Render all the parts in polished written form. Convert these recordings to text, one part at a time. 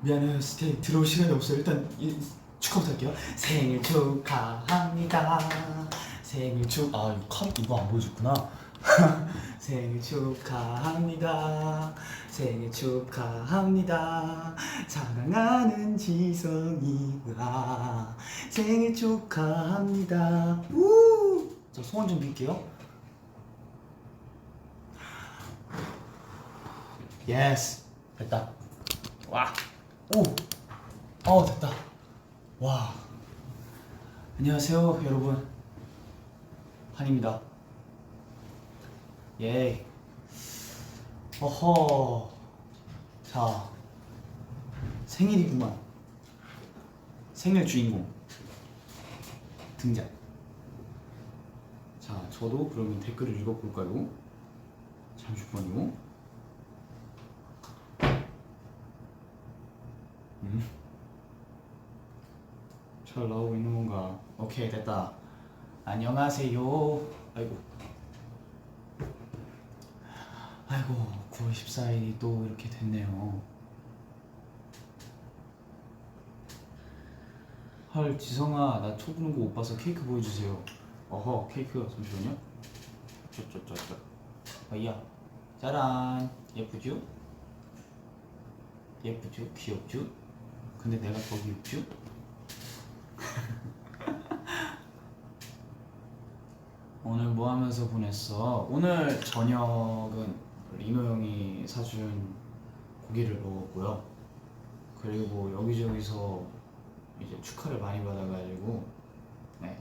미안해요. 스테이 들어올 시간이 없어요. 일단 축하부터 할게요. 생일 축하합니다. 생일 이거 안 보여줬구나. 생일 축하합니다. 생일 축하합니다. 사랑하는 지성이가 생일 축하합니다. 우! 저 소원 좀 빌게요. 예스. 됐다. 와. 오. 됐다. 와. 안녕하세요, 여러분. 한입니다. 예. 어허. 자, 생일이구만. 생일 주인공 등장. 자, 저도 그러면 댓글을 읽어볼까요? 잠시만요. 잘 나오고 있는 건가? 오케이, 됐다. 안녕하세요. 아이고 9월 14일이 또 이렇게 됐네요. 헐, 지성아, 나 초 부는 거 못 봐서 케이크 보여주세요. 어허, 케이크 잠시만요. 쩌쩌쩌쩌. 어이야, 짜란. 예쁘죠? 예쁘죠? 귀엽죠? 근데 내가 더 귀엽죠? 오늘 뭐 하면서 보냈어? 오늘 저녁은 리노 형이 사준 고기를 먹었고요. 그리고 여기저기서 이제 축하를 많이 받아가지고 네,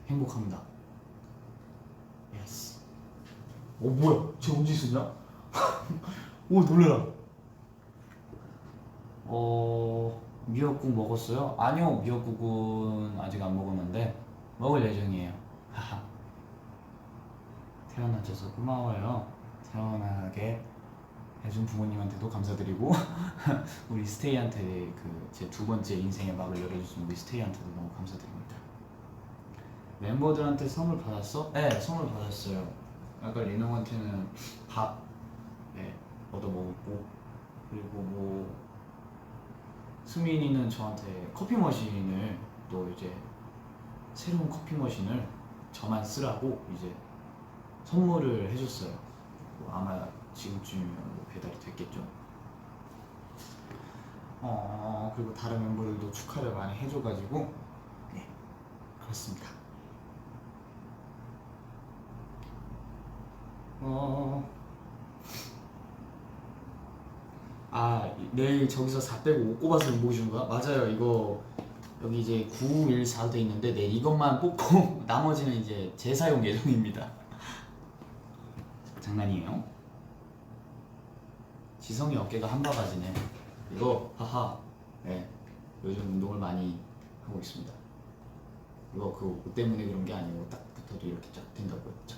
행복합니다. 예스. 뭐야? 쟤 언제 있었냐? 오, 놀래라. 미역국 먹었어요? 아니요, 미역국은 아직 안 먹었는데 먹을 예정이에요. 하하. 태어나줘서 고마워요. 태어나게 해준 부모님한테도 감사드리고 우리 스테이한테 제 두 번째 인생의 막을 열어주신 우리 스테이한테도 너무 감사드립니다. 멤버들한테 선물 받았어? 네, 선물 받았어요. 아까 리노한테는 밥 얻어 먹었고, 그리고 뭐 수민이는 저한테 커피 머신을 또 이제 새로운 커피 머신을 저만 쓰라고 이제 선물을 해줬어요. 아마 지금쯤이면 뭐 배달이 됐겠죠. 그리고 다른 멤버들도 축하를 많이 해줘가지고 네, 그렇습니다. 내일 저기서 4 빼고 5 꼽아서 못 주는 거야? 맞아요. 이거 여기 이제 914 돼 있는데 네, 이것만 뽑고 나머지는 이제 재사용 예정입니다. 장난이에요. 지성이 어깨가 한 바가지네. 이거 하하. 네, 요즘 운동을 많이 하고 있습니다. 이거 옷 때문에 그런 게 아니고 딱 붙어도 이렇게 쫙 된다고요. 쫙.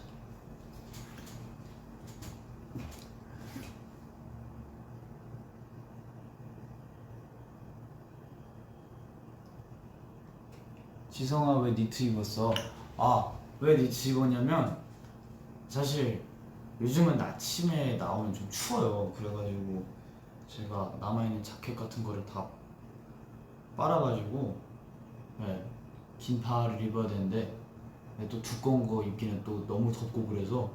지성아, 왜 니트 입었어? 왜 니트 입었냐면 사실 요즘은 아침에 나오면 좀 추워요. 그래가지고 제가 남아있는 자켓 같은 거를 다 빨아가지고 네, 긴 바를 입어야 되는데 또 두꺼운 거 입기는 또 너무 덥고 그래서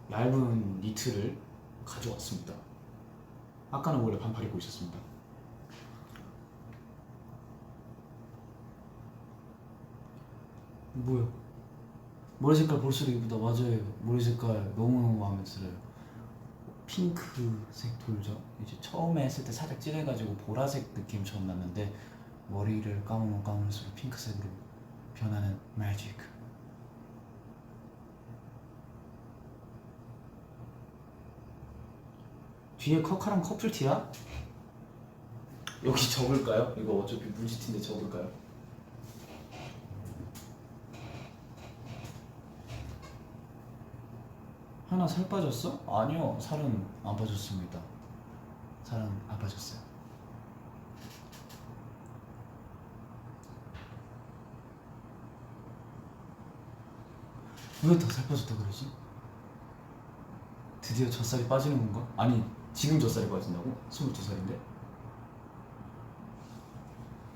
얇은 니트를 가져왔습니다. 아까는 원래 반팔 입고 있었습니다. 뭐야? 머리 색깔 볼수록 이쁘다. 맞아요. 머리 색깔 너무너무 마음에 들어요. 핑크색 돌죠. 이제 처음에 했을 때 살짝 진해가지고 보라색 느낌처럼 났는데 머리를 감으면 감을수록 핑크색으로 변하는 매직. 뒤에 커카랑 커플티야? 여기 접을까요? 이거 어차피 물지티인데 접을까요? 하나 살 빠졌어? 아니요, 살은 안 빠졌습니다. 살은 안 빠졌어요. 왜 더 살 빠졌다 그러지? 드디어 젖살이 빠지는 건가? 아니, 지금 젖살이 빠진다고? 22살인데?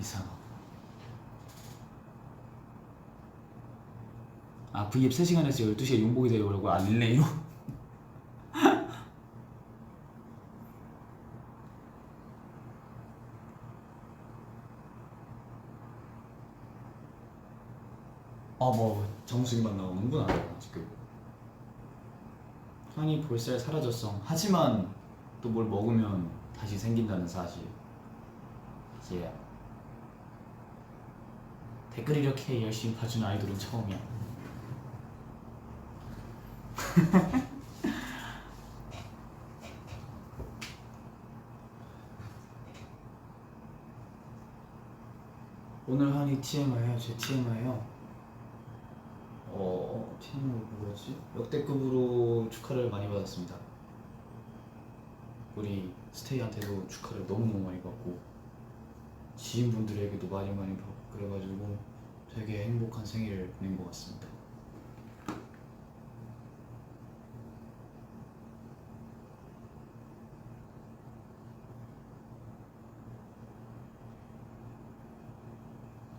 이상하고. 아 V앱 3시간 해서 12시에 용복이 되려고. 아 릴레이로? 뭐 정수기만 나오는구나 지금. 형이 볼살 사라졌어. 하지만 또 뭘 먹으면 다시 생긴다는 사실. 이제 댓글 이렇게 열심히 봐주는 아이돌은 처음이야. 오늘 한이 TMI요. 제 TMI요. TMI 뭐였지? 역대급으로 축하를 많이 받았습니다. 우리 스테이한테도 축하를 너무너무 많이 받고 지인분들에게도 많이 받고 그래가지고 되게 행복한 생일을 보낸 것 같습니다.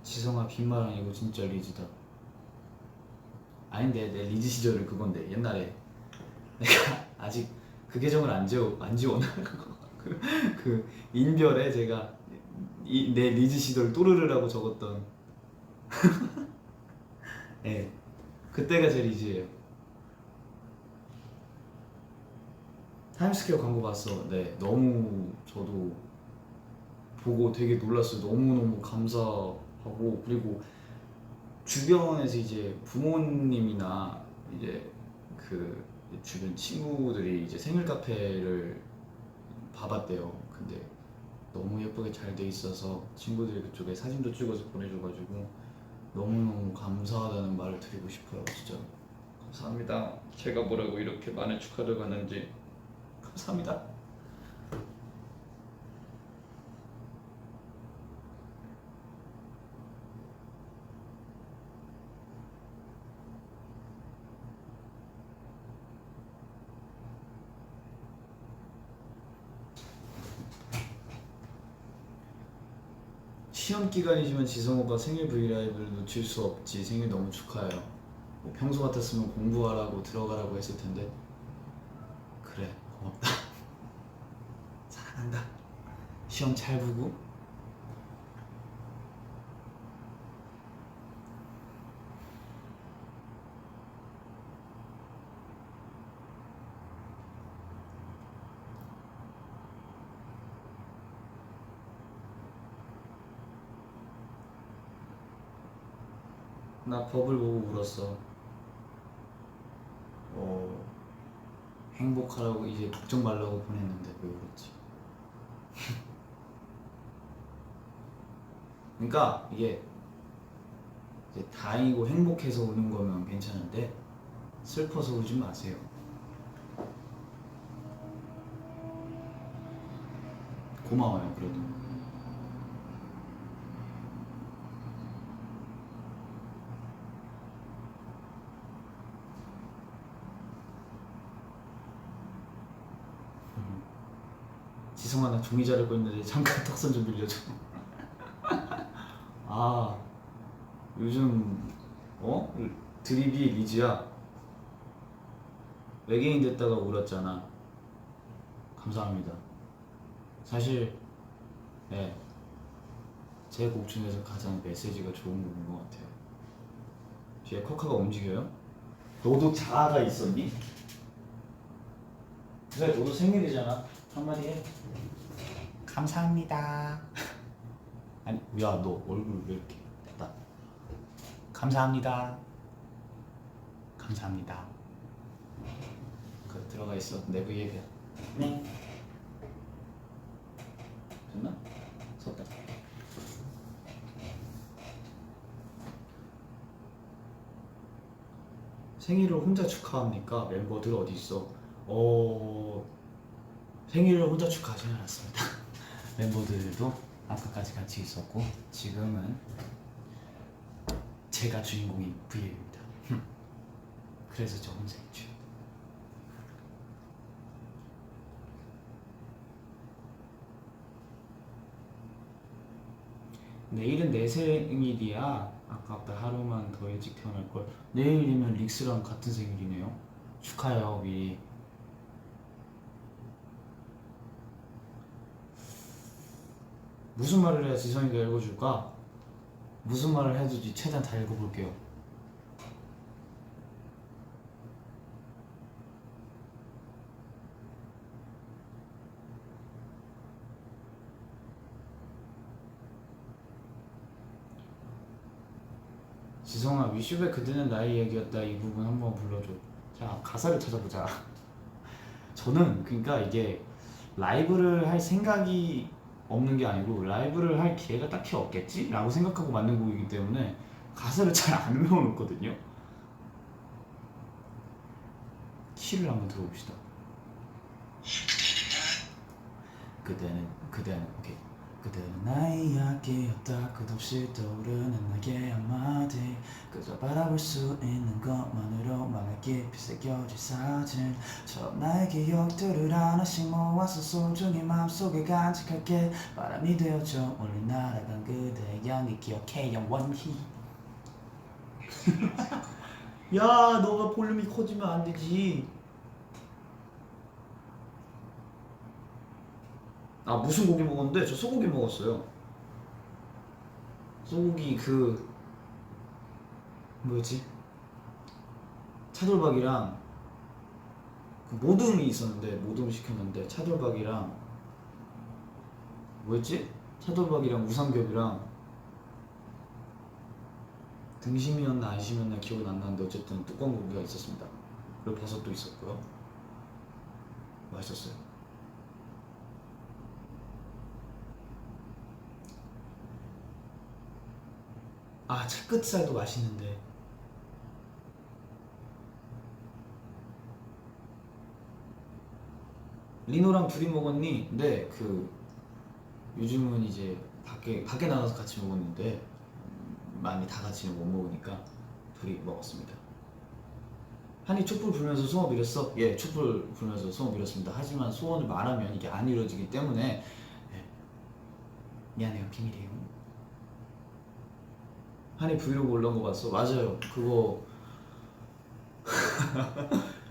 지성아 빈말 아니고 진짜 리즈다. 아닌데 내 리즈 시절은 그건데 옛날에 내가 아직 그 계정을 안 지워놔. 그 인별에 제가 내 리즈 시절 또르르라고 적었던 네, 그때가 제 리즈예요. 타임스퀘어 광고 봤어. 네, 너무 저도 보고 되게 놀랐어요. 너무너무 감사하고 그리고 주변에서 이제 부모님이나 이제 그 주변 친구들이 이제 생일 카페를 봐봤대요. 근데 너무 예쁘게 잘 돼 있어서 친구들이 그쪽에 사진도 찍어서 보내줘가지고 너무너무 감사하다는 말을 드리고 싶어요. 진짜 감사합니다. 제가 뭐라고 이렇게 많은 축하를 받는지 감사합니다. 시험 기간이지만 지성 오빠 생일 브이라이브를 놓칠 수 없지. 생일 너무 축하해요. 뭐 평소 같았으면 공부하라고 들어가라고 했을 텐데. 그래 고맙다. 사랑한다. 시험 잘 보고. 나 버블 보고 울었어. 행복하라고 이제 걱정 말라고 보냈는데 왜 울었지? 그러니까 이게 이제 다행이고 행복해서 우는 거면 괜찮은데 슬퍼서 울지 마세요. 고마워요 그래도. 지성아 나 종이 자르고 있는데 잠깐 턱선 좀 빌려줘. 아 요즘 드립이 리즈야. 외계인 됐다가 울었잖아. 감사합니다. 사실 네, 제 곡 중에서 가장 메시지가 좋은 곡인 것 같아요. 뒤에 커카가 움직여요? 너도 자아가 있었니? 그래 너도 생일이잖아. 한마디 해. 감사합니다. 아니 야 너 얼굴 왜 이렇게 됐다. 감사합니다. 감사합니다. 그 들어가 있어. 내부 얘기야. 네. 됐나? 섰다. 생일을 혼자 축하합니까? 멤버들 어디 있어? 생일을 혼자 축하하진 않았습니다. 멤버들도 아까까지 같이 있었고 지금은 제가 주인공인 V앱입니다. 그래서 저 혼자 있죠. 내일은 내 생일이야. 아깝다. 하루만 더 일찍 태어날걸. 내일이면 릭스랑 같은 생일이네요. 축하해요 미리. 무슨 말을 해야 지성이가 읽어줄까? 무슨 말을 해주지? 최대한 다 읽어볼게요. 지성아, 위슈베 그대는 나의 얘기였다. 이 부분 한번 불러줘. 자, 가사를 찾아보자. 저는 그러니까 이게 라이브를 할 생각이 없는 게 아니고 라이브를 할 기회가 딱히 없겠지? 라고 생각하고 만든 곡이기 때문에 가사를 잘 안 외워놓거든요. 키를 한번 들어봅시다. 그대는 오케이. 그대는 나의 이야기였다. 끝없이 떠오르는 나의 한마디. 그저 바라볼 수 있는 것만으로 맘에 깊이 새겨질 사진. 처음 나의 기억들을 하나씩 모아서 소중히 마음속에 간직할게. 바람이 되어져 멀리 날아간 그대의 향기 기억해 영원히. 야, 너가 볼륨이 커지면 안 되지. 아, 무슨 고기 먹었는데? 저 소고기 먹었어요. 소고기 그 뭐였지? 차돌박이랑 그 모듬이 있었는데 모듬 시켰는데 차돌박이랑 뭐였지? 차돌박이랑 우삼겹이랑 등심이었나 안심이었나 기억은 안 나는데 어쨌든 두꺼운 고기가 있었습니다. 그리고 버섯도 있었고요. 맛있었어요. 아, 채끝살도 맛있는데. 리노랑 둘이 먹었니? 네, 그 요즘은 이제 밖에 나가서 같이 먹었는데 많이 다 같이는 못 먹으니까 둘이 먹었습니다. 한이 촛불 불면서 소원 빌었어? 예, 촛불 불면서 소원 빌었습니다. 하지만 소원을 말하면 이게 안 이루어지기 때문에 예, 미안해요, 비밀이에요. 한이 브이로그 올라온 거 봤어? 맞아요. 그거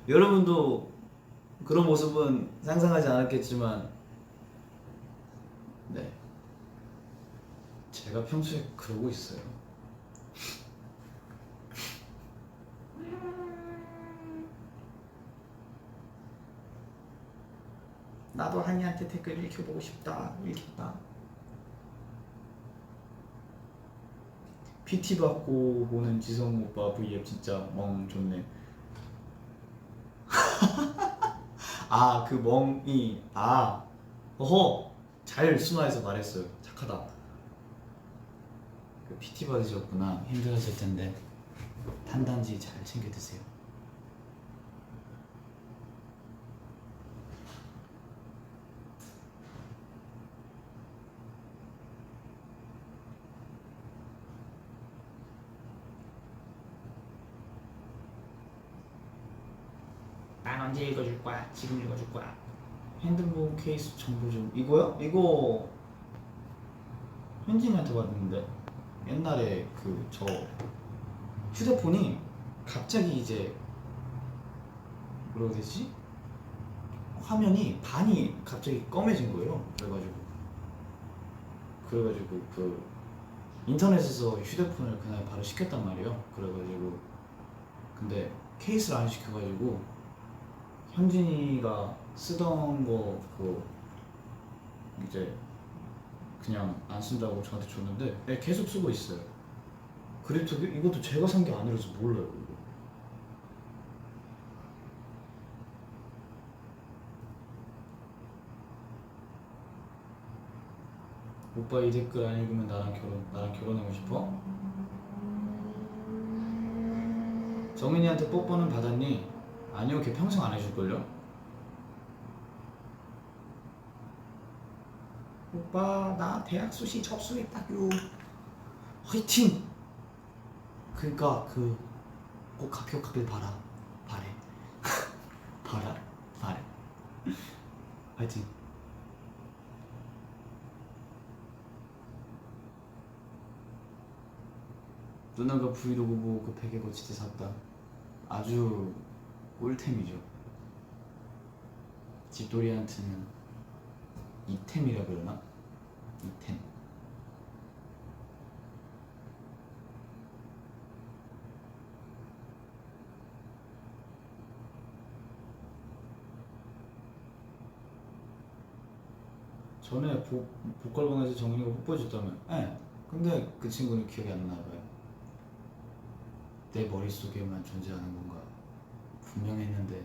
여러분도 그런 모습은 상상하지 않았겠지만 네, 제가 평소에 그러고 있어요. 나도 한이한테 댓글 읽혀보고 싶다. 읽혔다. PT 받고 보는 지성 오빠 V앱 진짜 멍 좋네. 아, 그 멍이 어허, 잘 순화해서 말했어요. 착하다. 그 PT 받으셨구나. 힘들었을 텐데 탄단지 잘 챙겨 드세요. 난 언제 읽어줄 거야? 지금 읽어줄 거야. 핸드폰 케이스 정보 좀. 이거요? 이거 현진이한테 받았는데 옛날에 그 저 휴대폰이 갑자기 이제 뭐라고 해야 되지? 화면이 반이 갑자기 검해진 거예요. 그래가지고 그 인터넷에서 휴대폰을 그날 바로 시켰단 말이에요. 그래가지고 근데 케이스를 안 시켜가지고 현진이가 쓰던 거 그거 이제 그냥 안 쓴다고 저한테 줬는데 네, 계속 쓰고 있어요. 그래도 이것도 제가 산 게 아니라서 몰라요. 이거. 오빠 이 댓글 안 읽으면 나랑 결혼하고 싶어? 정민이한테 뽀뽀는 받았니? 아니요, 걔 평생 안 해줄걸요? 오빠 나 대학 수시 접수했다규. 화이팅! 그니까 그 꼭 합격하길 바래. 바래. 화이팅. 누나가 브이로그 보고 그 베개 거치대 샀다. 아주 꿀템이죠. 집돌이한테는 이템이라 그러나? 이템. 전에 복걸방에서 정민이가 뽀뽀해줬다며. 예. 근데 그 친구는 기억이 안 나봐요. 내 머릿속에만 존재하는 건가. 분명했는데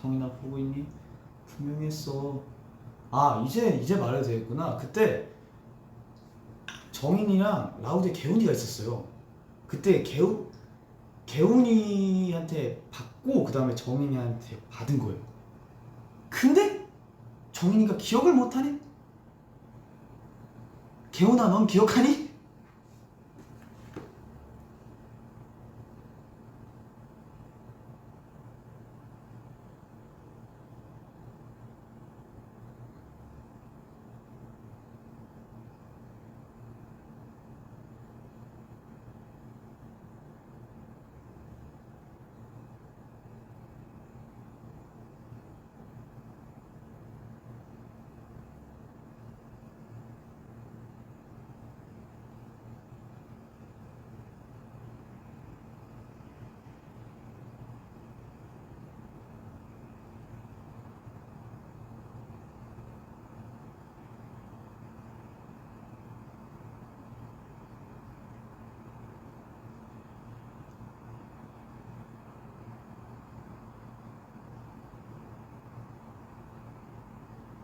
정인아 보고 있니? 분명했어. 아 이제 말해도 되겠구나. 그때 정인이랑 라우드에 개훈이가 있었어요. 그때 개훈이한테 받고 그 다음에 정인이한테 받은 거예요. 근데 정인이가 기억을 못하네? 개훈아 넌 기억하니?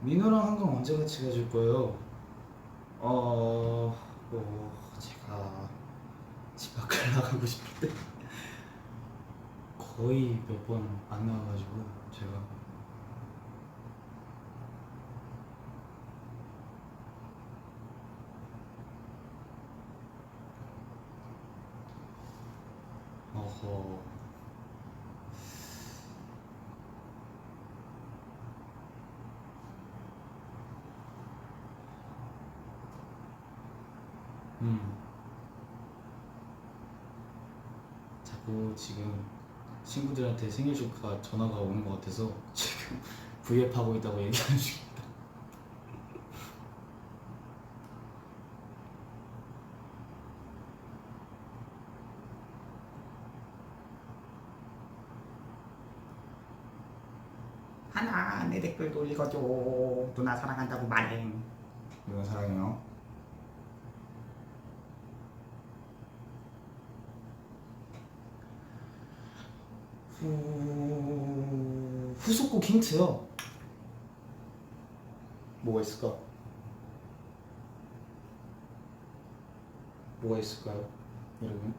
민호랑 한강 언제 같이 가줄 거예요? 제가 집 밖을 나가고 싶을 때 거의 몇 번 안 나와가지고 제가 어허. 자꾸 지금 친구들한테 생일 축하 전화가 오는 것 같아서 지금 V앱 하고 있다고 얘기하는 중입니다. 하나 내 댓글도 읽어줘. 누나 사랑한다고 말해. 누나 사랑해요. 후속곡 힌트요. 뭐가 있을까? 뭐가 있을까요, 여러분?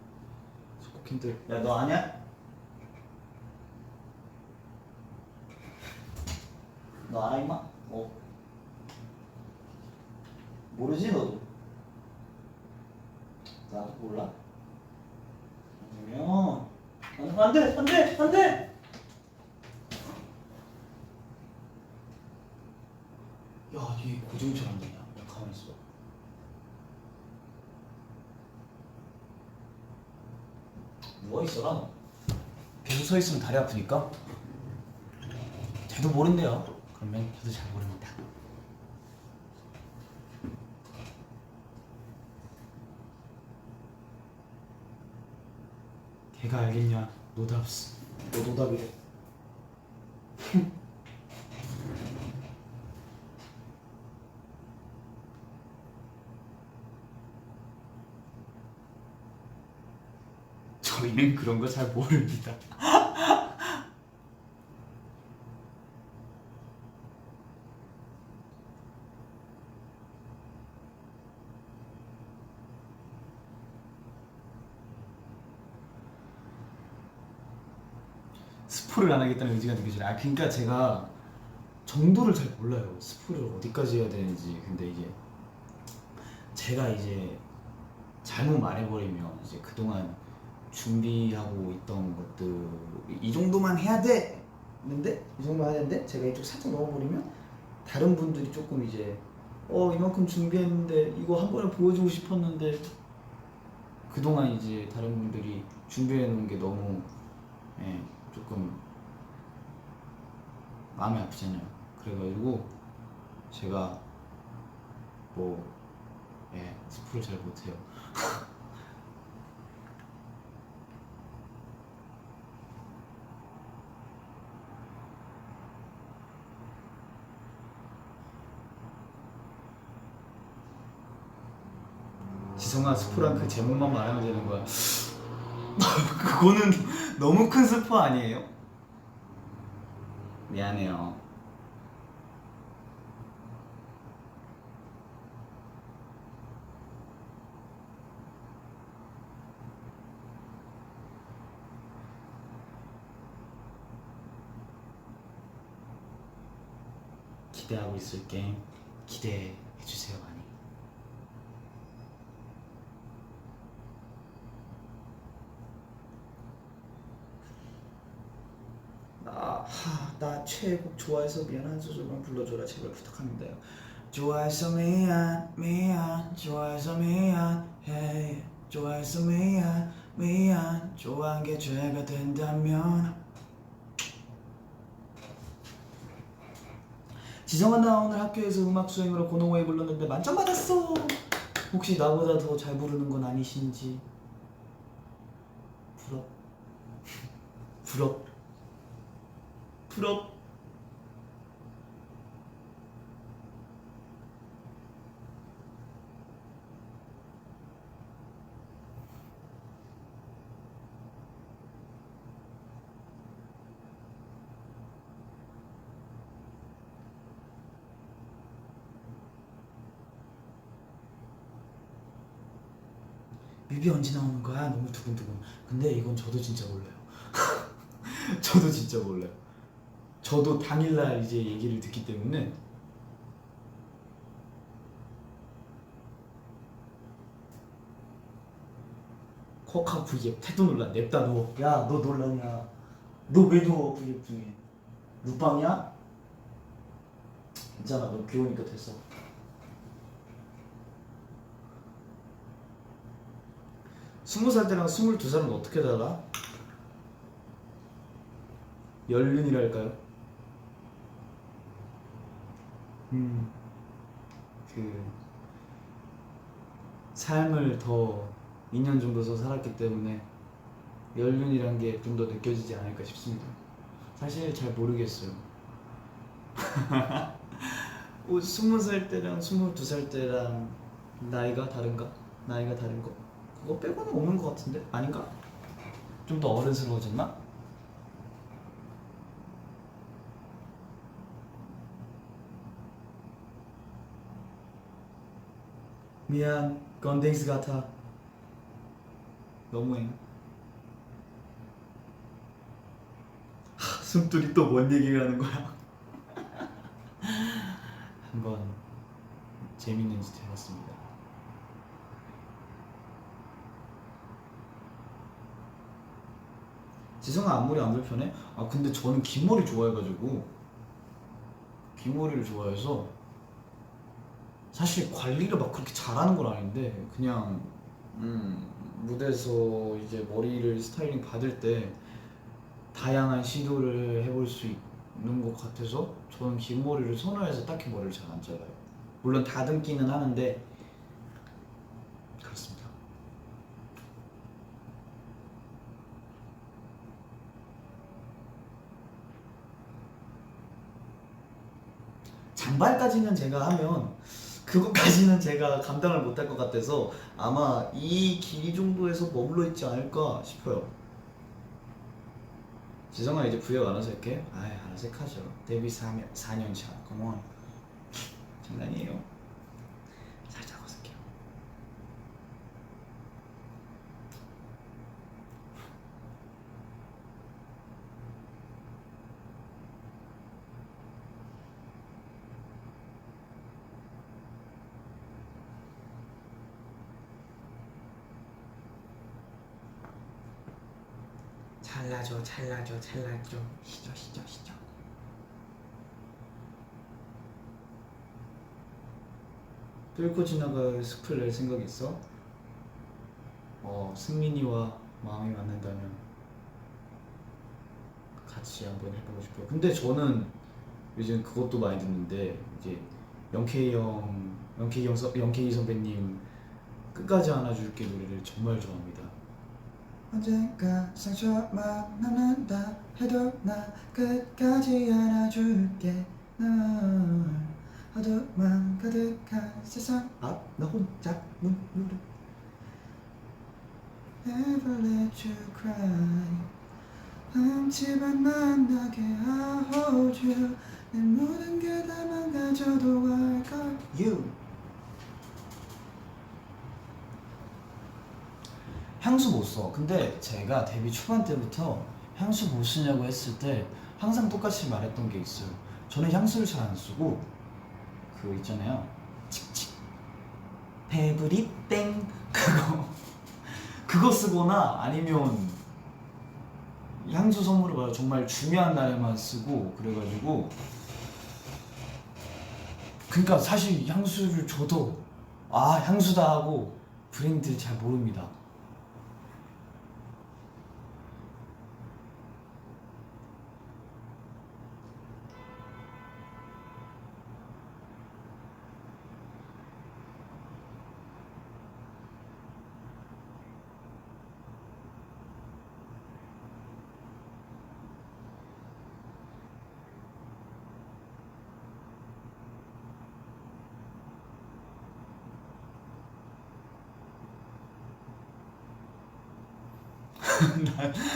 후속곡 힌트. 야, 너 아냐? 너 알아 임마? 모르지 너도? 나도 몰라? 그러면 안돼! 야, 니 고정철 안 되냐? 야, 가만히 있어. 누워있어라 너. 계속 서있으면 다리 아프니까. 쟤도 모른대요. 그러면 저도 잘 모릅니다. 걔가 알겠냐? 노답스. 너 노답이래. 저희는 그런 거 잘 모릅니다. 스포를 안 하겠다는 의지가 느껴지네. 그러니까 제가 정도를 잘 몰라요. 스포를 어디까지 해야 되는지. 근데 이제 제가 이제 잘못 말해버리면 이제 그동안 준비하고 있던 것들 이 정도만 해야 되는데 이 정도만 해야 되는데 제가 이쪽 살짝 넣어버리면 다른 분들이 조금 이제 이만큼 준비했는데 이거 한 번에 보여주고 싶었는데 그동안 이제 다른 분들이 준비해 놓은 게 너무 조금 마음이 아프잖아요. 그래가지고 제가 뭐 스포를 잘 못해요. 지성아 스포란 그 제목만 말하면 되는 거야. 그거는 너무 큰 스포 아니에요? 미안해요. 기대하고 있을게. 기대해주세요 많이. 나 최애곡 좋아해서 미안한 소절만 불러줘라 제발 부탁합니다요. 좋아해서 미안 좋아해서 미안 hey. 좋아해서 미안 좋아한 게 죄가 된다면. 지성아 나 오늘 학교에서 음악 수행으로 고노웨이 불렀는데 만점 받았어. 혹시 나보다 더 잘 부르는 건 아니신지. 부럽 부럽 부럽. 뮤비 언제 나오는 거야? 너무 두근두근. 근데 이건 저도 진짜 몰라요. 저도 진짜 몰라요. 저도 당일날 이제 얘기를 듣기 때문에. 코카 V앱 태도 논란 냅다 누워. 야 너 논란이야. 너 왜 누워 V앱 중에? 눕방이야? 괜찮아 너 귀여우니까 됐어. 20살 때랑 22살은 어떻게 달라? 연륜이랄까요? 그 삶을 더 2년 정도 더 살았기 때문에 연륜이란 게 좀 더 느껴지지 않을까 싶습니다. 사실 잘 모르겠어요. 20살 때랑 22살 때랑 나이가 다른가? 나이가 다른 거? 그거 빼고는 없는 것 같은데? 아닌가? 좀 더 어른스러워졌나? 미안 건댕스 같아. 너무해. 숨돌이 또 뭔 얘기를 하는 거야? 한번 재밌는 짓 해봤습니다. 지성아 앞머리 안 불편해? 아 근데 저는 긴 머리 좋아해가지고 긴 머리를 좋아해서 사실 관리를 막 그렇게 잘하는 건 아닌데 그냥 무대에서 이제 머리를 스타일링 받을 때 다양한 시도를 해볼 수 있는 것 같아서 저는 긴 머리를 선호해서 딱히 머리를 잘 안 잘라요. 물론 다듬기는 하는데 그렇습니다. 장발까지는 제가 하면 그것까지는 제가 감당을 못할 것 같아서 아마 이 길이 정도에서 머물러 있지 않을까 싶어요. 지성아 이제 부여 알아서 할게. 아이 알아서 하죠. 데뷔 4년 차. 컴온. 장난이에요. 살짝 어색해요. 잘라줘. 시죠. 뚫고 지나갈 숲을 낼 생각 있어? 승민이와 마음이 맞는다면 같이 한번 해보고 싶어요. 근데 저는 요즘 그것도 많이 듣는데 이제 영케이 선배님 끝까지 안아줄게 노래를 정말 좋아합니다. 언젠가 상처만 남는다 해도 나 끝까지 안아줄게 널 어둠만 가득한 세상 앞 나 혼자 눈물을 Never let you cry 한치만 만나게 I hold you 내 모든 게 다 망가져도 I got you 향수 못 써. 근데 제가 데뷔 초반 때부터 향수 못 쓰냐고 했을 때 항상 똑같이 말했던 게 있어요. 저는 향수를 잘 안 쓰고 그거 있잖아요. 칙칙 페브리 땡 그거 쓰거나 아니면 향수 선물을 받아 정말 중요한 날에만 쓰고 그래가지고 그러니까 사실 향수를 줘도 아 향수다 하고 브랜드 잘 모릅니다.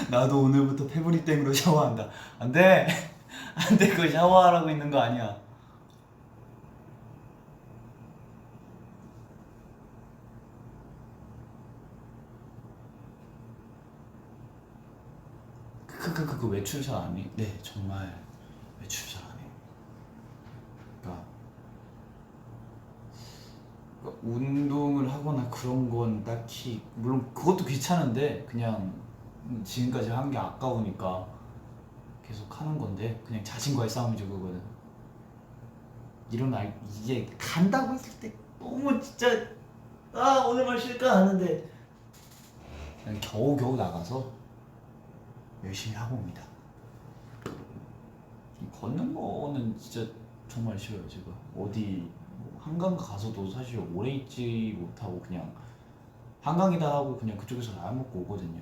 나도 오늘부터 페브리땡으로 샤워한다. 안돼 안돼 그거 샤워하라고 있는 거 아니야. 그 외출 잘 안 해? 네 정말 외출 잘 안 해. 그러니까 운동을 하거나 그런 건 딱히 물론 그것도 귀찮은데 그냥 지금까지 한 게 아까우니까 계속 하는 건데 그냥 자신과의 싸움이죠 그거는. 이게 간다고 했을 때 너무 진짜 아 오늘만 쉴까 하는데 그냥 겨우겨우 나가서 열심히 하고 옵니다. 걷는 거는 진짜 정말 싫어요. 제가 어디 뭐 한강 가서도 사실 오래 있지 못하고 그냥 한강이다 하고 그냥 그쪽에서 라면 먹고 오거든요.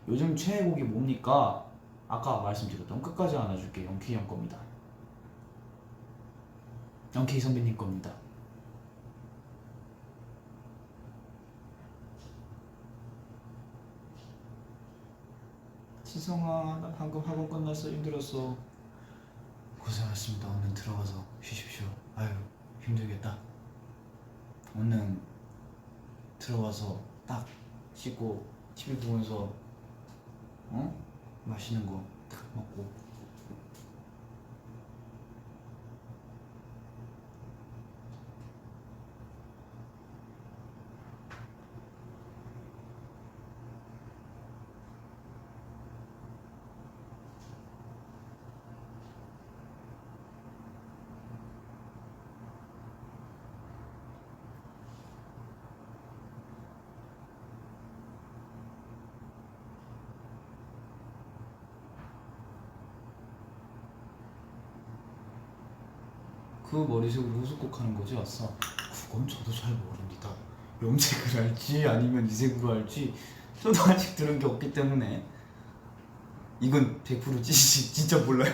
요즘 최애곡이 뭡니까? 아까 말씀드렸던 끝까지 안아줄게 영케이 형 겁니다. 영케이 선배님 겁니다. 지성아 나 방금 학원 끝났어 힘들었어. 고생하셨습니다. 얼른 들어가서 쉬십시오. 아유 힘들겠다. 얼른 들어가서 딱 씻고 TV 보면서 맛있는 거 딱 먹고 그 머리색으로 후సుకో곡 하는 거지 아싸. 그건 저도 잘 모릅니다. 염색을 할지 아니면 이색으로 할지 저도 아직 들은 게 없기 때문에 이건 100% 진짜 몰라요.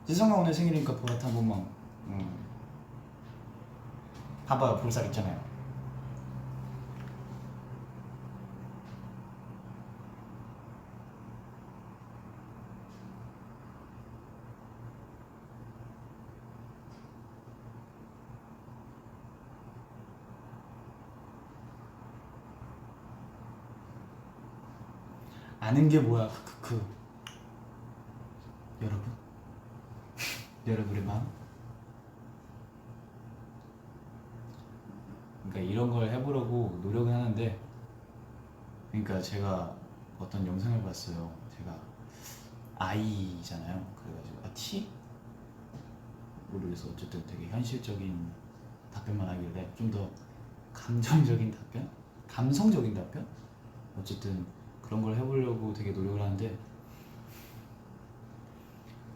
지성아 오늘 생일이니까 보라트 한 번만. 봐봐요 볼살 있잖아요. 아는 게 뭐야 크크크. 여러분 여러분의 마음. 그러니까 이런 걸 해보려고 노력은 하는데 그러니까 제가 어떤 영상을 봤어요. 제가 아이잖아요. 그래가지고 T? 모르겠어. 어쨌든 되게 현실적인 답변만 하길래 좀 더 감정적인 답변? 감성적인 답변? 어쨌든 그런 걸 해보려고 되게 노력을 하는데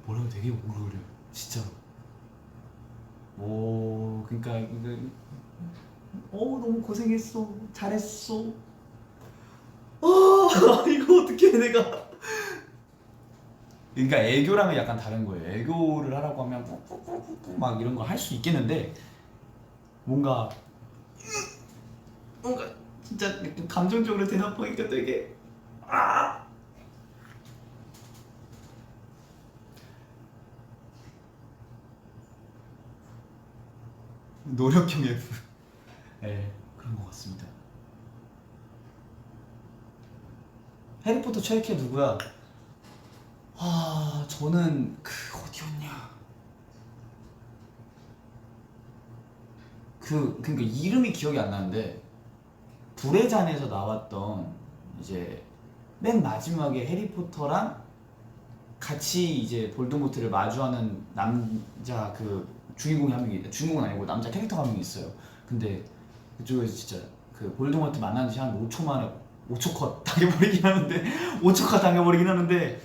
뭐라고 되게 오글거려요. 진짜로. 그러니까 이거 너무 고생했어. 잘했어. 이거 어떻게 해 내가. 그러니까 애교랑은 약간 다른 거예요. 애교를 하라고 하면 꾹꾹꾹꾹 막 이런 거 할 수 있겠는데 뭔가 진짜 감정적으로 대답하니까 되게 노력형 F. 네, 그런 것 같습니다. 해리포터 최애캐 누구야? 저는 어디였냐? 그러니까 이름이 기억이 안 나는데 불의 잔에서 나왔던 이제 맨 마지막에 해리포터랑 같이 이제 볼드모트를 마주하는 남자 주인공이 한 명이, 주인공은 아니고 남자 캐릭터가 한 명이 있어요. 근데 그쪽에서 진짜 볼드모트 만난 지 한 5초 만에 5초 컷 당해버리긴 하는데 5초 컷 당해버리긴 하는데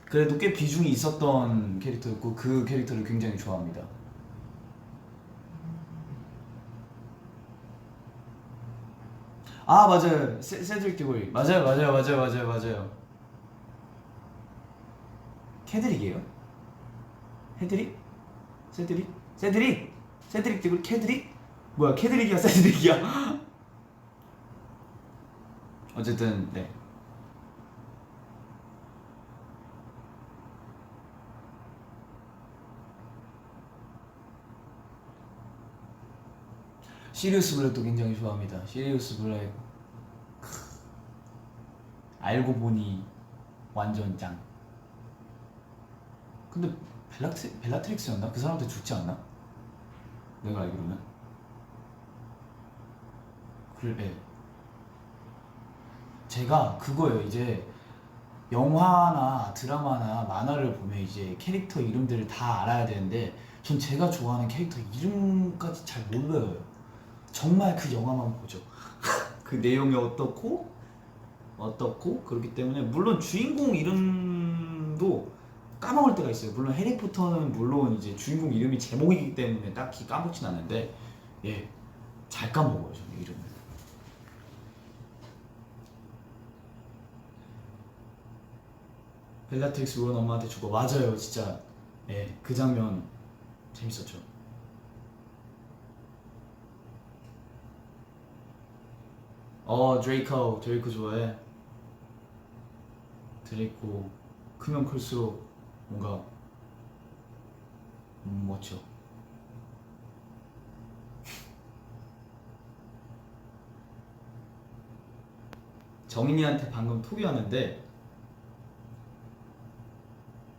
그래도 꽤 비중이 있었던 캐릭터였고 그 캐릭터를 굉장히 좋아합니다. 맞아요. 세드릭 디고리. 맞아요. 캐드릭이에요? 헤드릭? 세드릭 디고리 캐드릭? 뭐야, 캐드릭이야 세드릭이야? 어쨌든 네. 시리우스 블랙도 굉장히 좋아합니다. 시리우스 블랙 알고 보니 완전 짱. 근데 벨라트릭스였나? 그 사람한테 죽지 않나? 내가 알기로는. 그래. 제가 그거예요. 이제 영화나 드라마나 만화를 보면 이제 캐릭터 이름들을 다 알아야 되는데 전 제가 좋아하는 캐릭터 이름까지 잘 몰라요. 정말 그 영화만 보죠. 그 내용이 어떻고 그렇기 때문에 물론 주인공 이름도 까먹을 때가 있어요. 물론 해리포터는 물론 이제 주인공 이름이 제목이기 때문에 딱히 까먹진 않는데 잘 까먹어요 저는 이름을. 벨라트릭스 론 엄마한테 죽어. 맞아요 진짜. 그 장면 재밌었죠. 드레이코 좋아해. 드레이코 크면 클수록 뭔가 멋져. 정인이한테 방금 톡이 왔는데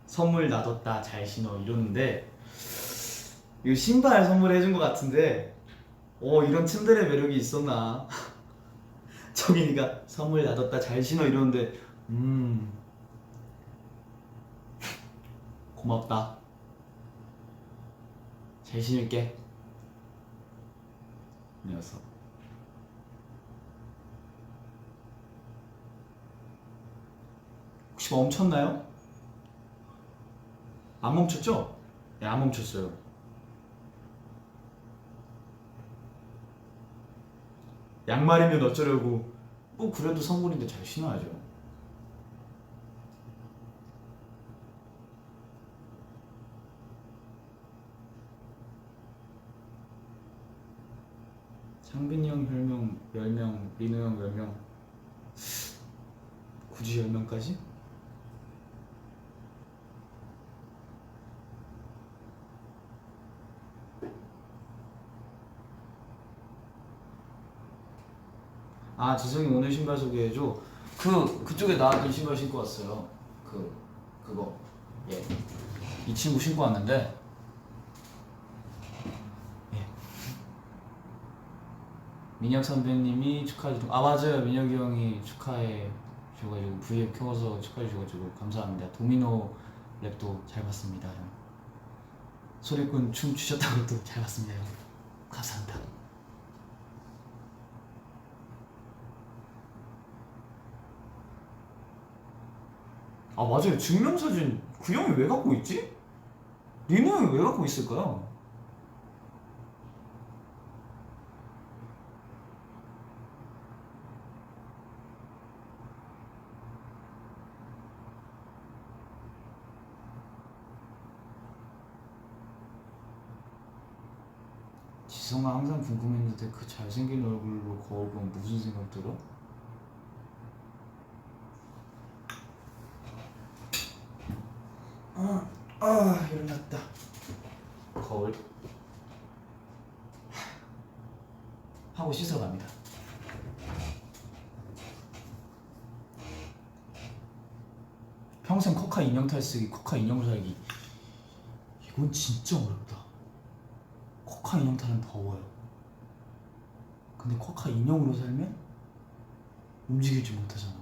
선물 놔뒀다 잘 신어 이러는데 이거 신발 선물해준 것 같은데 이런 츤데레 매력이 있었나. 정인이가 선물 놔뒀다 잘 신어 이러는데 고맙다 잘 신을게 이 녀석. 혹시 멈췄나요? 안 멈췄죠? 네, 안 멈췄어요. 양말이면 어쩌려고. 그래도 선물인데 잘 신어야죠. 창빈이 형 별명 10명, 민우 형 10명. 굳이 10명까지? 지성이 오늘 신발 소개해줘. 그쪽에 나왔던 신발 신고 왔어요. 그거. 이 친구 신고 왔는데 민혁 선배님이 축하해 주. 맞아요. 민혁이 형이 축하해 줘가지고 V앱 켜서 축하해 주셔가지고 감사합니다. 도미노 랩도 잘 봤습니다. 형. 소리꾼 춤 추셨다고 또 잘 봤습니다. 형. 감사합니다. 아 맞아요. 증명사진 그 형이 왜 갖고 있지? 리노 형이 왜 갖고 있을까요? 지성아 항상 궁금했는데 그 잘생긴 얼굴로 거울 보면 무슨 생각 들어? 일어났다. 거울 하고 씻으러 갑니다. 평생 코카 인형 탈쓰기, 코카 인형 살기. 이건 진짜 어렵다. 코카 인형 타면 더워요. 근데 코카 인형으로 살면 움직이지 못하잖아.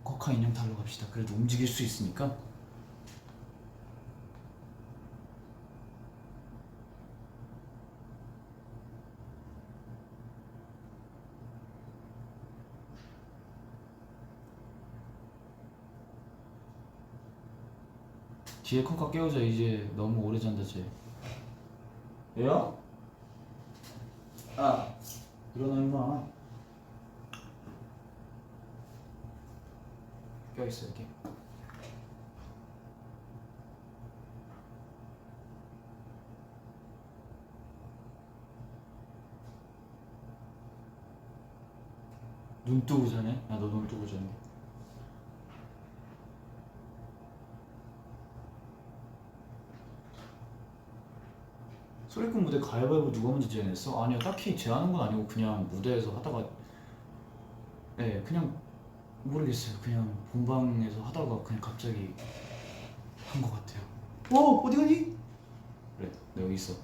코카 인형 타러 갑시다. 그래도 움직일 수 있으니까. 뒤에 코카 깨우자. 이제 너무 오래 잔다 쟤. 얘야? 아 일어나 임마. 껴있어 이렇게. 눈 뜨고 자네? 야 너 눈 뜨고 자네. 소리꾼 무대 가위바위보 누가 먼저 제안했어? 아니요 딱히 제안한 건 아니고 그냥 무대에서 하다가 네 그냥 모르겠어요. 그냥 본방에서 하다가 그냥 갑자기 한 것 같아요. 어디 가니? 그래 나 여기 있어.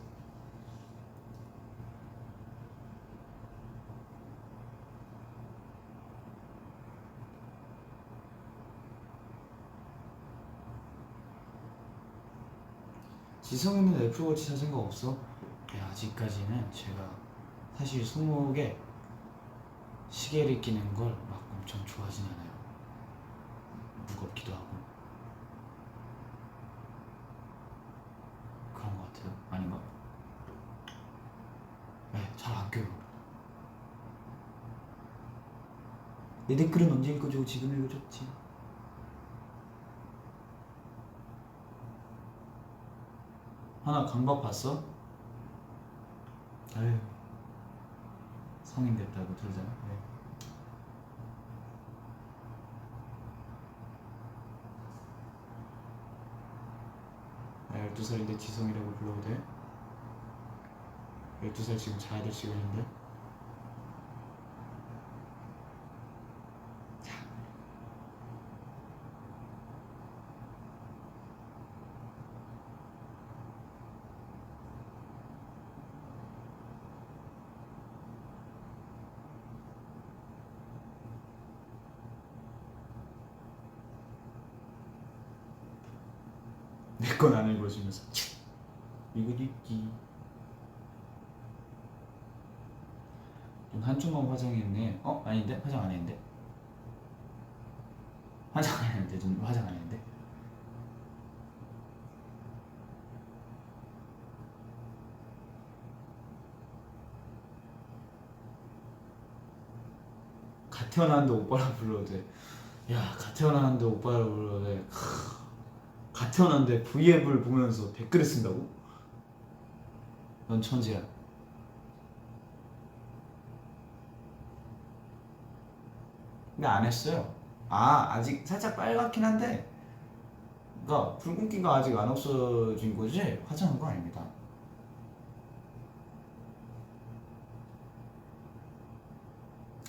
지성이는 애플워치 살 생각 없어? 네, 아직까지는 제가 사실 손목에 시계를 끼는 걸 막 엄청 좋아하진 않아요. 무겁기도 하고 그런 것 같아요. 아닌가? 네, 잘 안 껴요. 내 댓글은 언제 읽어줘? 지금 읽어줬지. 하나 강박 봤어? 아유 성인 됐다고 들잖아. 네. 12살인데 지성이라고 불러도 돼? 12살 지금 자야 될 시간인데? 내 건 안 읽어주면서 이거 읽기. 한쪽만 화장했네. 아닌데? 화장 안 했는데? 화장 안 했는데? 눈 화장 안 했는데? 갓 태어났는데 오빠라 불러도 돼. 야, 갓 태어났는데 오빠라 불러도 돼. 갓 태어났는데 V앱을 보면서 댓글을 쓴다고? 넌 천재야. 근데 안 했어요. 아직 살짝 빨갛긴 한데, 그러니까 붉은기가 아직 안 없어진 거지 화장한 거 아닙니다.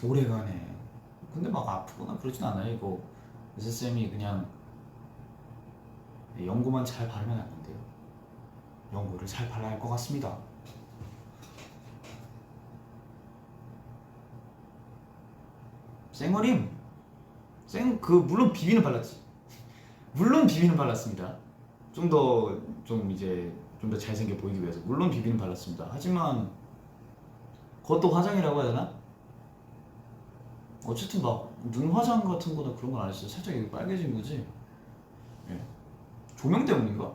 오래가네. 근데 막 아프거나 그러진 않아요. 이거 의사쌤이 그냥 네, 연고만 잘 바르면 안 된대요. 연고를 잘 발라야 할 것 같습니다. 생얼임 물론 비비는 발랐지. 물론 비비는 발랐습니다. 좀 더 잘생겨 보이기 위해서 물론 비비는 발랐습니다. 하지만 그것도 화장이라고 해야 되나? 어쨌든 막 눈 화장 같은 거나 그런 건 안 했어요. 살짝 여기 빨개진 거지. 예. 조명 때문인가?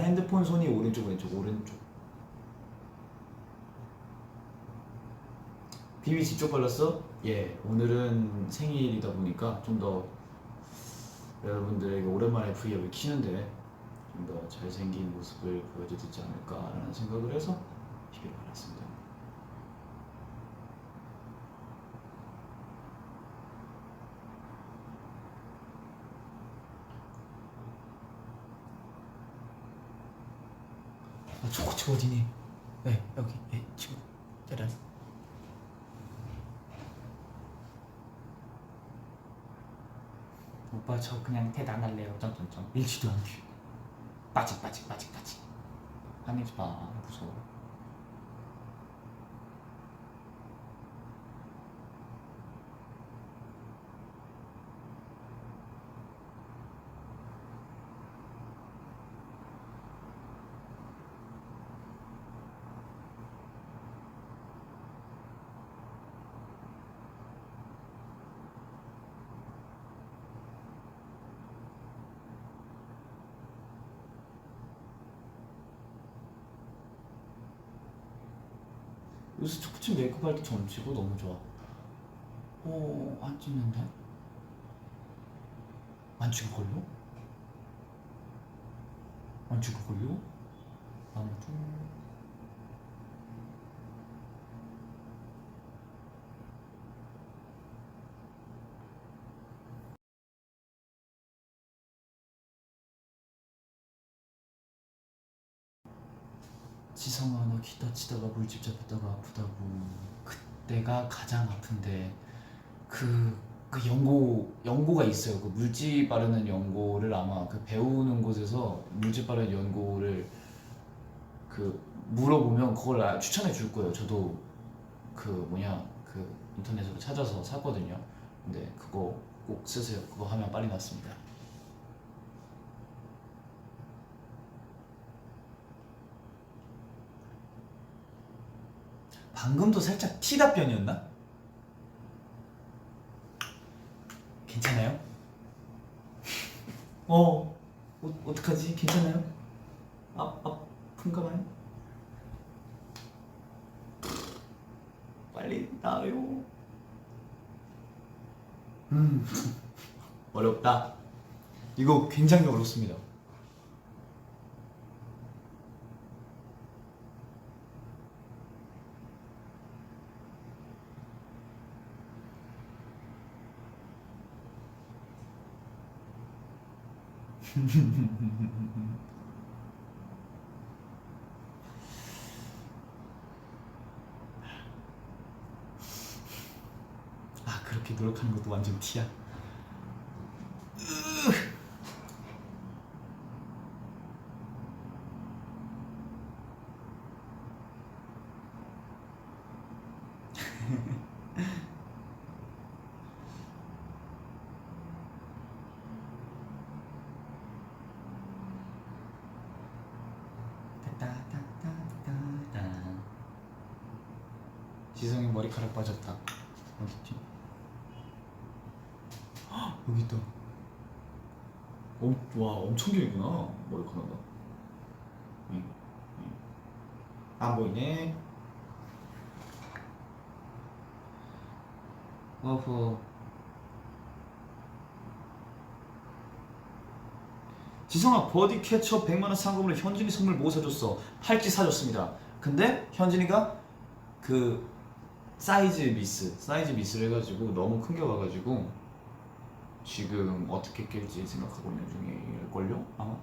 핸드폰 손이 오른쪽 비비 직접 발랐어? 예, 오늘은 생일이다 보니까 좀 더 여러분들에게 오랜만에 브이앱을 키는데 좀 더 잘생긴 모습을 보여줘야 되지 않을까라는 생각을 해서 비비를 발랐습니다. 초코칩 어디니? 네, 여기. 네, 지금. 짜란. 오빠 저 그냥 대안 할래요. 점점점. 일치도 않게. 빠직. 화내지 마. 무서워. 요새 초코칩 메이크업 할 때 점치고 너무 좋아. 안 찍는데? 안 찍을걸요? 안 찍을걸요? 아무튼 지성아 너 기 다치다가 물집 잡혔다가 아프다고. 그때가 가장 아픈데 그 연고가 있어요. 그 물집 바르는 연고를 아마 그 배우는 곳에서 물집 바르는 연고를 그 물어보면 그걸 추천해 줄 거예요. 저도 그 인터넷으로 찾아서 샀거든요. 근데 그거 꼭 쓰세요. 그거 하면 빨리 낫습니다. 방금도 살짝 T 답변이었나? 괜찮아요? 어떡하지? 괜찮아요? 아픈가 봐요? 빨리 나아요. 어렵다. 이거 굉장히 어렵습니다. 그렇게 노력하는 것도 완전 T야. 지성이 머리카락 빠졌다. 어딨지? 여기 있다. 와 엄청 길구나 머리카락가. 안 보이네. 어허. 지성아 버디 캐쳐 100만원 상금으로 현진이 선물 뭐 사줬어? 팔찌 사줬습니다. 근데 현진이가 그 사이즈 미스를 해가지고 너무 큰 게 와가지고 지금 어떻게 낄지 생각하고 있는 중일걸요? 아마?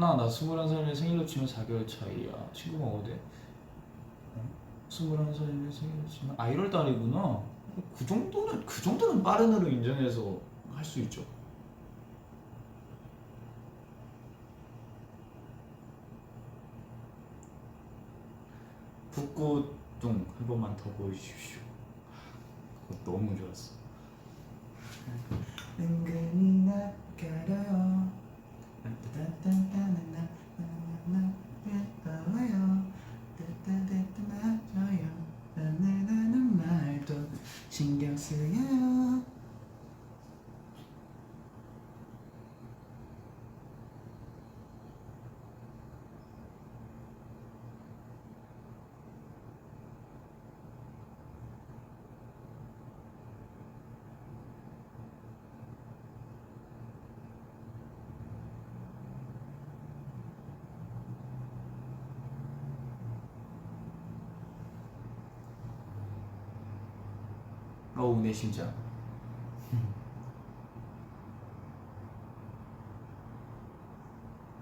하나 나 21살에 생일로 치면 4개월 차이야. 친구가 어디? 21살에 생일로 치면 1월 달이구나. 그 정도는 빠른으로 인정해서 할 수 있죠. 북구동 한 번만 더 보여주십시오. 그거 너무 좋았어. 은근히 낯가려요. 나는 말도 신경 쓰여요. 어우 내 심장.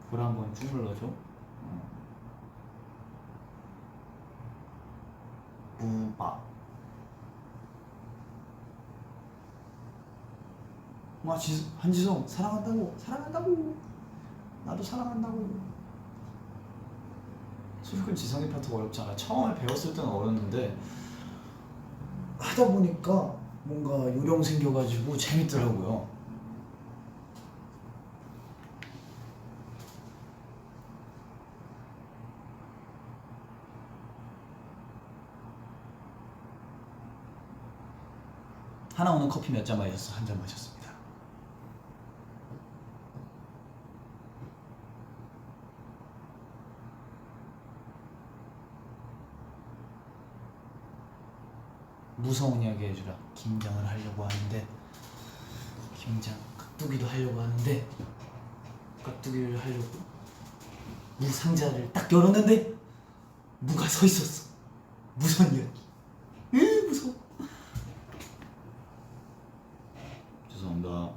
불 한번 쭉 눌러줘. 무바. 와 한지성 사랑한다고. 나도 사랑한다고. 소리꾼 지성의 파트가 어렵지 않아. 처음에 배웠을 때는 어려웠는데 하다 보니까 뭔가 요령 생겨가지고 재밌더라고요. 하나 오늘 커피 몇 잔 마셨어? 한 잔 마셨습니다. 무서운 이야기 해주라. 김장을 하려고 하는데 깍두기도 하려고 하는데 깍두기를 하려고 무 상자를 딱 열었는데 무가 서 있었어. 무서운 이야기. 무서워. 죄송합니다.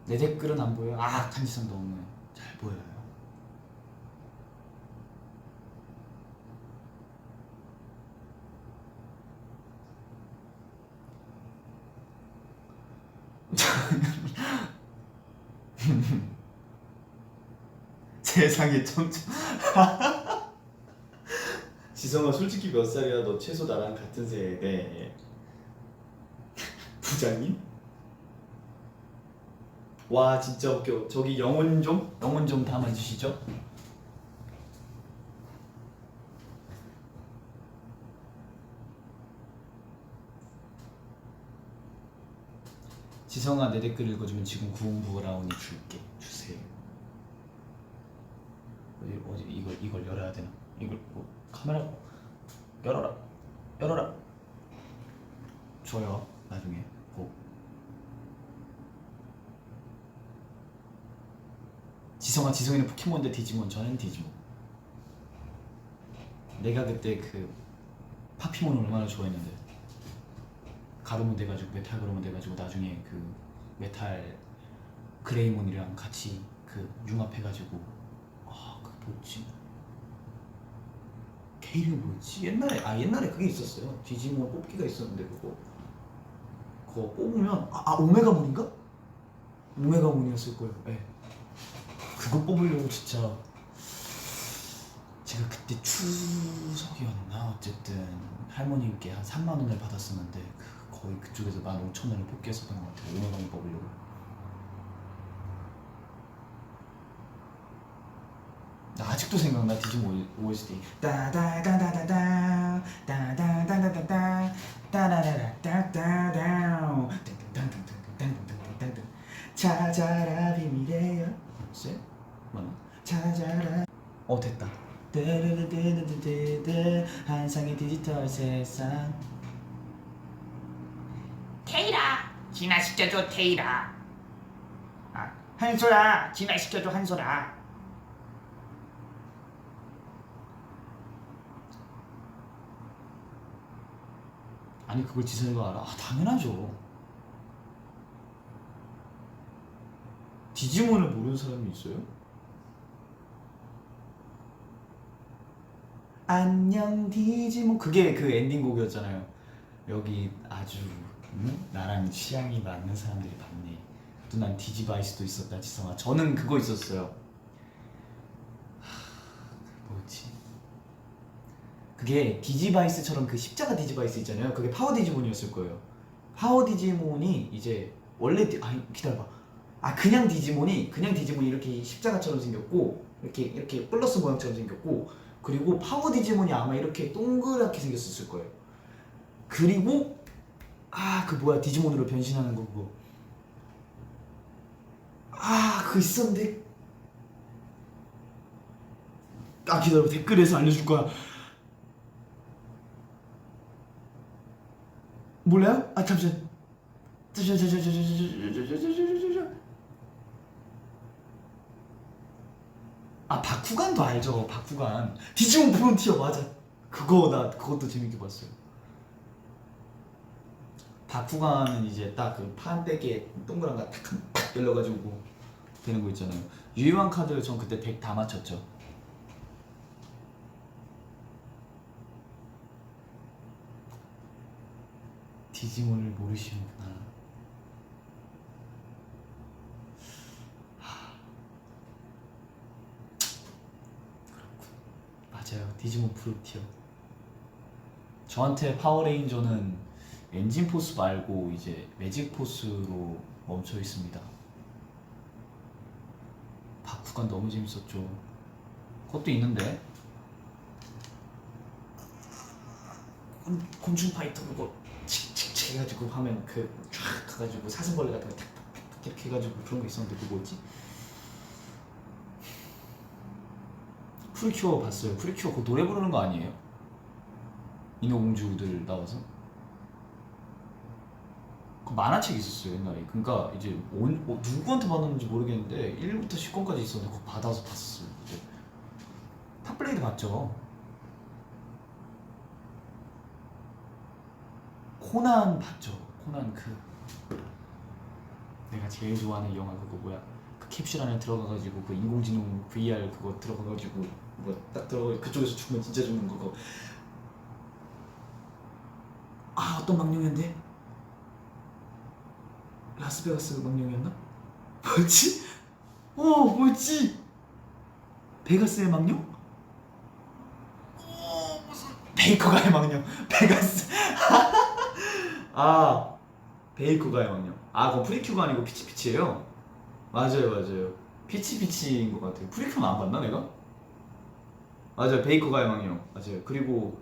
내 댓글은 안 보여요. 간지성 너무 잘 보여요. 세상에 점점. 지성아 솔직히 몇 살이야? 너 최소 나랑 같은 세대. 부장님? 와 진짜 웃겨. 저기 영혼 좀 담아주시죠. 지성아 내 댓글 읽어주면 지금 구운부라운이 주세요. 어디 이걸 열어야 되나? 이걸 카메라 열어라. 줘요 나중에 꼭. 지성이는 포켓몬인데 디지몬. 저는 디지몬. 내가 그때 그 파피몬을 얼마나 좋아했는데 가루몬 돼가지고 메탈 가루몬 돼가지고 나중에 그 메탈 그레이몬이랑 같이 그 융합해가지고 그 뭐지? 걔 이름이 뭐였지? 옛날에 그게 있었어요. 디지몬 뽑기가 있었는데 그거 뽑으면 오메가몬인가? 오메가몬이었을 거예요. 네. 그거 뽑으려고 진짜 제가 그때 추석이었나 어쨌든 할머니께 한 3만 원을 받았었는데 거의 그쪽에서 15,000원을 뽑겠었던 것 같아요. 오메가몬 뽑으려고. 나 아직도 생각나. 디지몬 OST 따다다다다다 따다다다다다 따다다다다다 찾아라 비밀의 열쇠 맞나? 찾아라. 됐다. 뜨르르르르르르 한상의 디지털 세상. 테이라 진화시켜줘 테이라. 한솔아 진화시켜줘 한솔아. 아니 그걸 지성이가 알아? 아 당연하죠. 디지몬을 모르는 사람이 있어요? 안녕 디지몬 그게 그 엔딩곡이었잖아요. 여기 아주 나랑 취향이 맞는 사람들이 많네. 또 난 디지바이스도 있었다 지성아. 저는 그거 있었어요. 뭐였지? 그게 디지바이스처럼 그 십자가 디지바이스 있잖아요. 그게 파워 디지몬이었을 거예요. 파워 디지몬이 이제 원래 아니 기다려봐. 아 그냥 디지몬이 이렇게 십자가처럼 생겼고 이렇게 플러스 모양처럼 생겼고 그리고 파워 디지몬이 아마 이렇게 동그랗게 생겼을 거예요. 그리고 아 그 뭐야 디지몬으로 변신하는 거 그거. 아 그거 있었는데 아 기다려 댓글에서 알려줄 거야. 몰라요? 아 잠시만. 아 바쿠간도 알죠. 바쿠간 디지몬 프론티어 맞아. 그거 나 그것도 재밌게 봤어요. 바쿠간은 이제 딱 그 판때기에 동그란 거 탁 열려가지고 되는 거 있잖아요. 유효한 카드 전 그때 덱 다 맞췄죠. 디지몬을 모르시는구나. 맞아요. 디지몬 프로티어. 저한테 파워레인저는 엔진 포스 말고 이제 매직 포스로 멈춰 있습니다. 바쿠간 너무 재밌었죠. 그것도 있는데 곤충 파이터 그거 칙칙칙 해가지고 하면 그 쫙 가가지고 사슴벌레 같은 거 탁탁탁 이렇게 해가지고 그런 거 있었는데 그거 뭐였지? 프리큐어 봤어요. 프리큐어 그 노래 부르는 거 아니에요? 인어공주들 나와서 그 만화책 있었어요 옛날에. 그러니까 이제 누구한테 받았는지 모르겠는데 1부터 10권까지 있었는데 그거 받아서 봤었어요. 이제 탑블레이드 봤죠. 코난 봤죠. 코난 그 내가 제일 좋아하는 영화 그거 뭐야? 그 캡슐 안에 들어가가지고 그 인공지능 VR 그거 들어가가지고 뭐 딱 들어가 그쪽에서 죽으면 진짜 죽는 거고. 아 어떤 망령이었는데? 라스베가스 망령이었나? 뭐지? 뭐지? 베가스의 망령? 무슨 베이커가의 망령 베가스 아 베이커가의 망령. 아 그건 프리큐가 아니고 피치피치예요. 맞아요. 피치피치인 것 같아요. 프리큐는 안 봤나 내가? 맞아요. 베이커가의 망령 맞아요. 그리고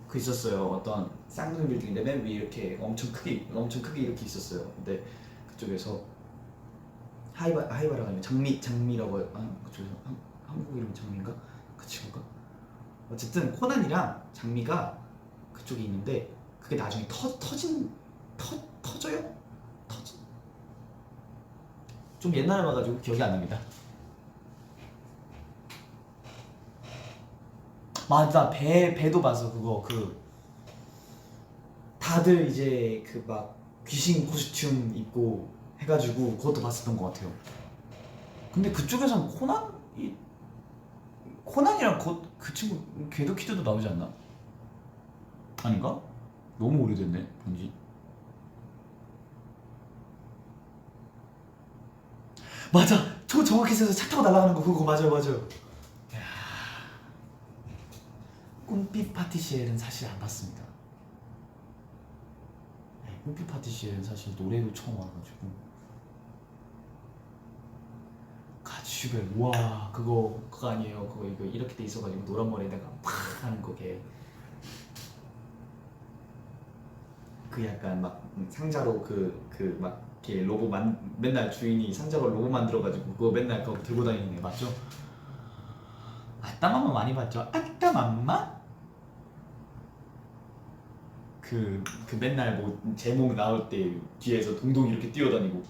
그 있었어요. 어떤 쌍둥이 빌딩인데 맨 위에 이렇게 엄청 크게 이렇게 있었어요. 근데 그쪽에서 하이바라가 아니면 장미라고 그쪽에서 한국 이름 장미인가? 그 친구가 어쨌든 코난이랑 장미가 그쪽에 있는데 그게 나중에 터져요? 좀 옛날에 봐가지고 기억이 안 납니다. 맞다. 배도 봐서 그거 다들 이제 그 막 귀신 코스튬 입고 해가지고 그것도 봤었던 것 같아요. 근데 그쪽에선 코난이랑 그 친구 궤도키드도 나오지 않나? 아닌가? 너무 오래됐네 본지. 맞아. 저 정확히 차 타고 날아가는 거 그거 맞아요. 꿈빛 파티시엘은 사실 안 봤습니다. 네, 꿈빛 파티시엘은 사실 노래도 처음 와가지고 가츠슈벨 우와 그거 아니에요. 그거 이거 이렇게 돼 있어가지고 노란 머리에다가 팍 하는 거게 그 약간 막 상자로 그 막 이렇게 로봇 맨날 주인이 상자로 로봇 만들어가지고 그거 맨날 그거 들고 다니는 애 맞죠? 아따맘마 많이 봤죠? 아따맘마? 그 맨날 뭐 제목 나올 때 뒤에서 동동 이렇게 뛰어다니고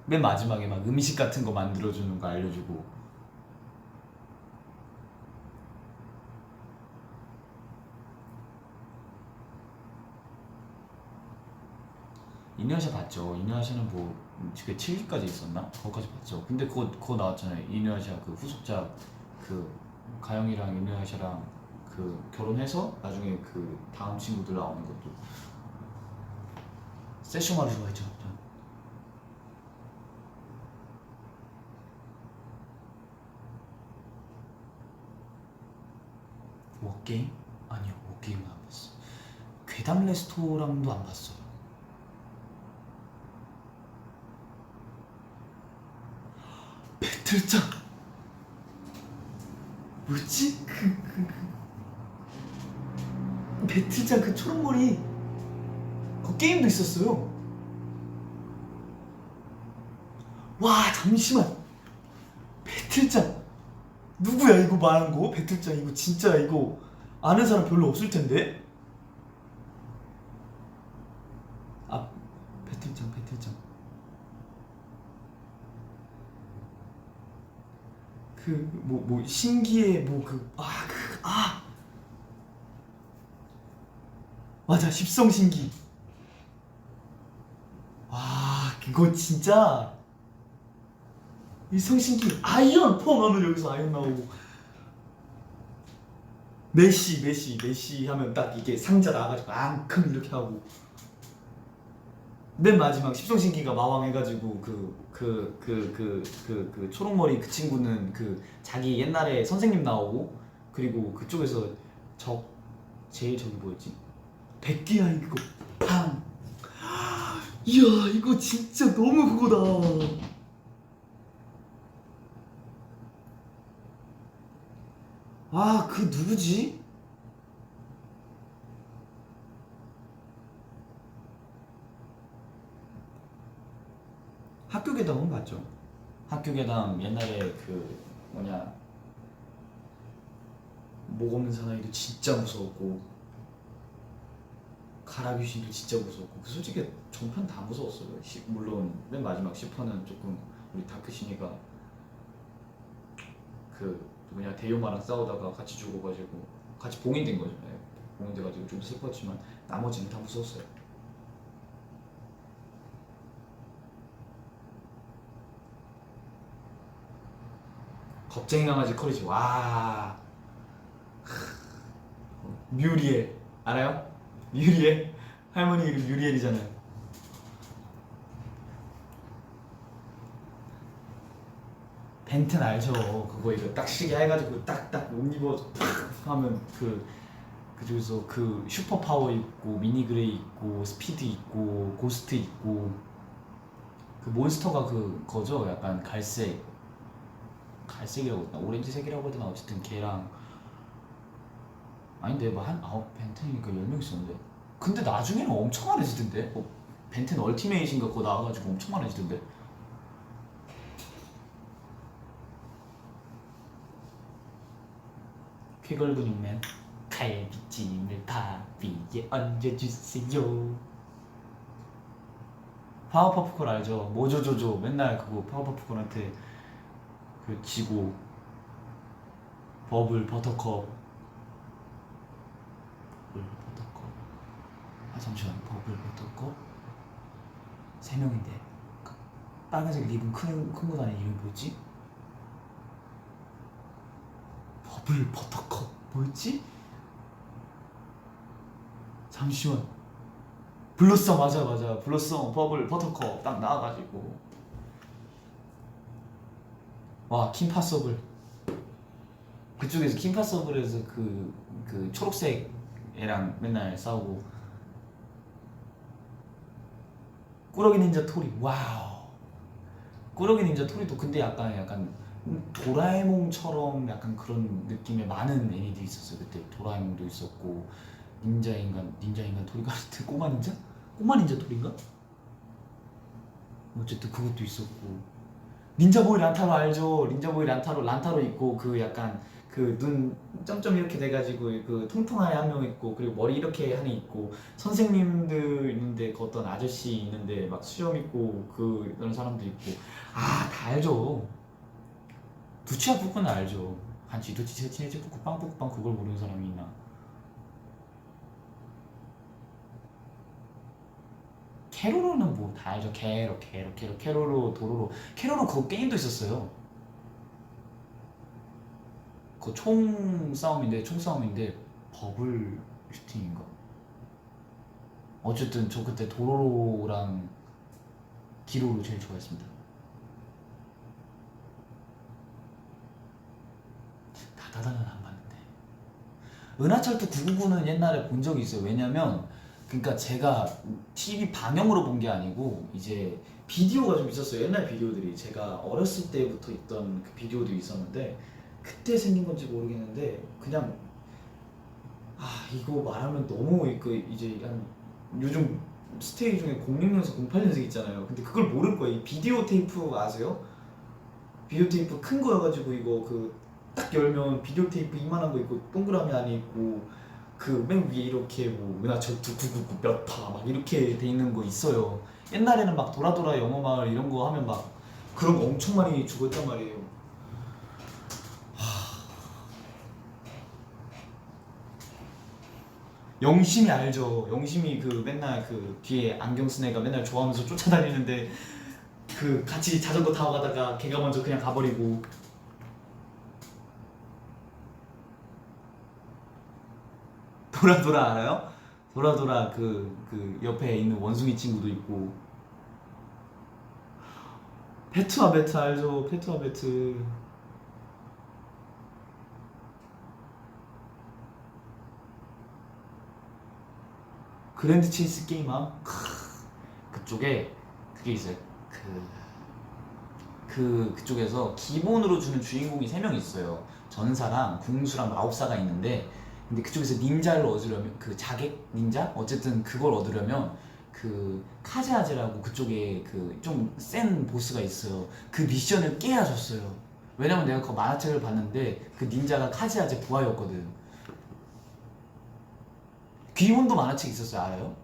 맨 마지막에 막 음식 같은 거 만들어주는 거 알려주고. 이누야샤 봤죠. 이누야샤는 뭐 그 7기까지 있었나? 거기까지 봤죠. 근데 그거 나왔잖아요. 이누야샤 그 후속작 그 가영이랑 이누야샤랑 그 결혼해서 나중에 그 다음 친구들 나오는 것도 세슈마루 좋아했죠. 전. 워게임? 아니요, 워게임은 안 봤어. 괴담 레스토랑도 안 봤어요. 배틀장 뭐지? 배틀장 그 초록머리 그 게임도 있었어요. 와 잠시만, 배틀장 누구야 이거 말한 거? 배틀장 이거 진짜 이거 아는 사람 별로 없을 텐데. 아 배틀장 그 뭐 신기해 뭐 맞아 십성신기. 와 그거 진짜 이 성신기 아이언 포함하면 여기서 아이언 나오고 메시 하면 딱 이게 상자 나와가지고 앙큼 이렇게 하고 맨 마지막 십성신기가 마왕 해가지고 그 초록머리 그 친구는 그 자기 옛날에 선생님 나오고 그리고 그쪽에서 제일 저기 뭐였지? 백기야 이거 팡. 이야 이거 진짜 너무 그거다. 아 그 누구지? 학교 괴담은 봤죠. 학교 괴담 옛날에 그 뭐냐 목 없는 사나이도 진짜 무서웠고 가라귀신도 진짜 무서웠고 솔직히 전편 다 무서웠어요. 물론 맨 마지막 10화는 조금 우리 다크신이가 그 누구냐 대요마랑 싸우다가 같이 죽어가지고 같이 봉인된 거죠. 네. 봉인돼가지고 좀 슬펐지만 나머지는 다 무서웠어요. 겁쟁이 강아지 커리지. 와 뮤리엘 알아요? 뮤리엘 할머니 이름 뮤리엘이잖아요. 벤튼 알죠? 그거 이거 딱 시계 해가지고 딱딱 옷 입어서 탁 하면 그중에서 그 슈퍼 파워 있고 미니 그레이 있고 스피드 있고 고스트 있고 그 몬스터가 그거죠? 약간 갈색이라고 했나? 오렌지색이라고 해야 되나? 어쨌든 걔랑 아닌데 뭐 벤텐이니까 10명 있었는데 근데 나중에는 엄청 많아지던데? 벤텐 얼티메이트인가 그거 나와가지고 엄청 많아지던데. 쾌걸근육맨 갈비찜을 밥 위에 얹어주세요. 파워퍼프콘 알죠? 모조조조 맨날 그거 파워퍼프콘한테 그 지고 버블 버터컵 아 잠시만 버블 버터컵 3명인데 그 빨간색 리본 큰거 다니는 이름이 뭐였지? 버블 버터컵 뭐였지? 잠시만 블러썸 맞아 블러썸 버블 버터컵 딱 나와가지고 와 킴파서블 그쪽에서 킴파서블에서 그 초록색 애랑 맨날 싸우고 꾸러기 닌자 토리 와우 꾸러기 닌자 토리도 근데 약간 도라에몽처럼 약간 그런 느낌의 많은 애니들이 있었어요. 그때 도라에몽도 있었고 닌자 인간 토리가 꼬마 닌자 토리인가? 어쨌든 그것도 있었고 닌자보이 란타로 알죠? 닌자보이 란타로 있고 그 약간 그 눈 점점 이렇게 돼가지고 그 통통한 애 한 명 있고 그리고 머리 이렇게 하는 애 있고 선생님들 있는데 그 어떤 아저씨 있는데 막 수염 있고 그런 사람도 있고 다 알죠. 두치와 뿌꾸는 알죠. 한치 두치 세치 네치 뿌꾸 빵 뿌꾸 빵 그걸 모르는 사람이 있나? 캐로로는 뭐 다 알죠. 캐로 캐로로 도로로 캐로로 그 게임도 있었어요. 그 총싸움인데 버블 슈팅인가? 어쨌든 저 그때 도로로랑 기로로 제일 좋아했습니다. 다다다는 안 봤는데 은하철도 999는 옛날에 본 적이 있어요. 왜냐면 그러니까 제가 TV 방영으로 본 게 아니고 이제 비디오가 좀 있었어요. 옛날 비디오들이 제가 어렸을 때부터 있던 그 비디오도 있었는데 그때 생긴 건지 모르겠는데 그냥 이거 말하면 너무 그 이제 한 요즘 스테이 중에 06년생 08년생 있잖아요. 근데 그걸 모를 거예요. 이 비디오 테이프 아세요? 비디오 테이프 큰 거여가지고 이거 그 딱 열면 비디오 테이프 이만한 거 있고 동그라미 안에 있고 그 맨 위에 이렇게 뭐 은하철도 999 몇 타 막 이렇게 돼 있는 거 있어요. 옛날에는 막 도라도라 영어마을 이런 거 하면 막 그런 거 엄청 많이 주고 했단 말이에요. 영심이 알죠. 영심이 그 맨날 그 뒤에 안경 쓴 애가 맨날 좋아하면서 쫓아다니는데 그 같이 자전거 타고 가다가 걔가 먼저 그냥 가버리고. 도라도라 알아요? 도라도라 그 옆에 있는 원숭이 친구도 있고. 페트와 베트 알죠? 페트와 베트. 그랜드 체이스 게임함. 그쪽에 그게 있어요. 그쪽에서 기본으로 주는 주인공이 3명 있어요. 전사랑 궁수랑 마법사가 있는데 근데 그쪽에서 닌자를 얻으려면 그 자객 닌자 어쨌든 그걸 얻으려면 그 카즈아제라고 그쪽에 그 좀 센 보스가 있어요. 그 미션을 깨야 졌어요. 왜냐면 내가 그 만화책을 봤는데 그 닌자가 카즈아제 부하였거든. 귀혼도 만화책 있었어요. 알아요?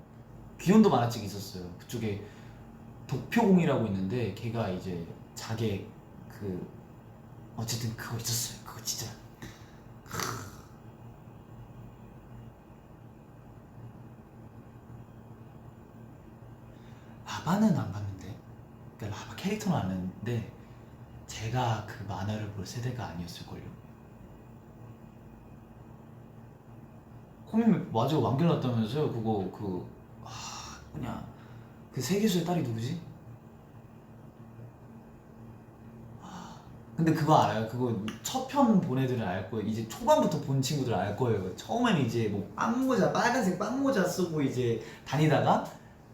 귀혼도 만화책 있었어요. 그쪽에 독표공이라고 있는데 걔가 이제 자객 그 어쨌든 그거 있었어요. 그거 진짜 라바는 안 봤는데 그러니까 라바 캐릭터는 아는데 제가 그 만화를 볼 세대가 아니었을걸요. 코믹 맞아 완결났다면서요. 그거 뭐냐 그 세계수의 딸이 누구지? 근데 그거 알아요? 그거 첫 편 본 애들은 알 거예요. 이제 초반부터 본 친구들 알 거예요. 처음에는 이제 뭐 빵모자 빨간색 빵모자 쓰고 이제 다니다가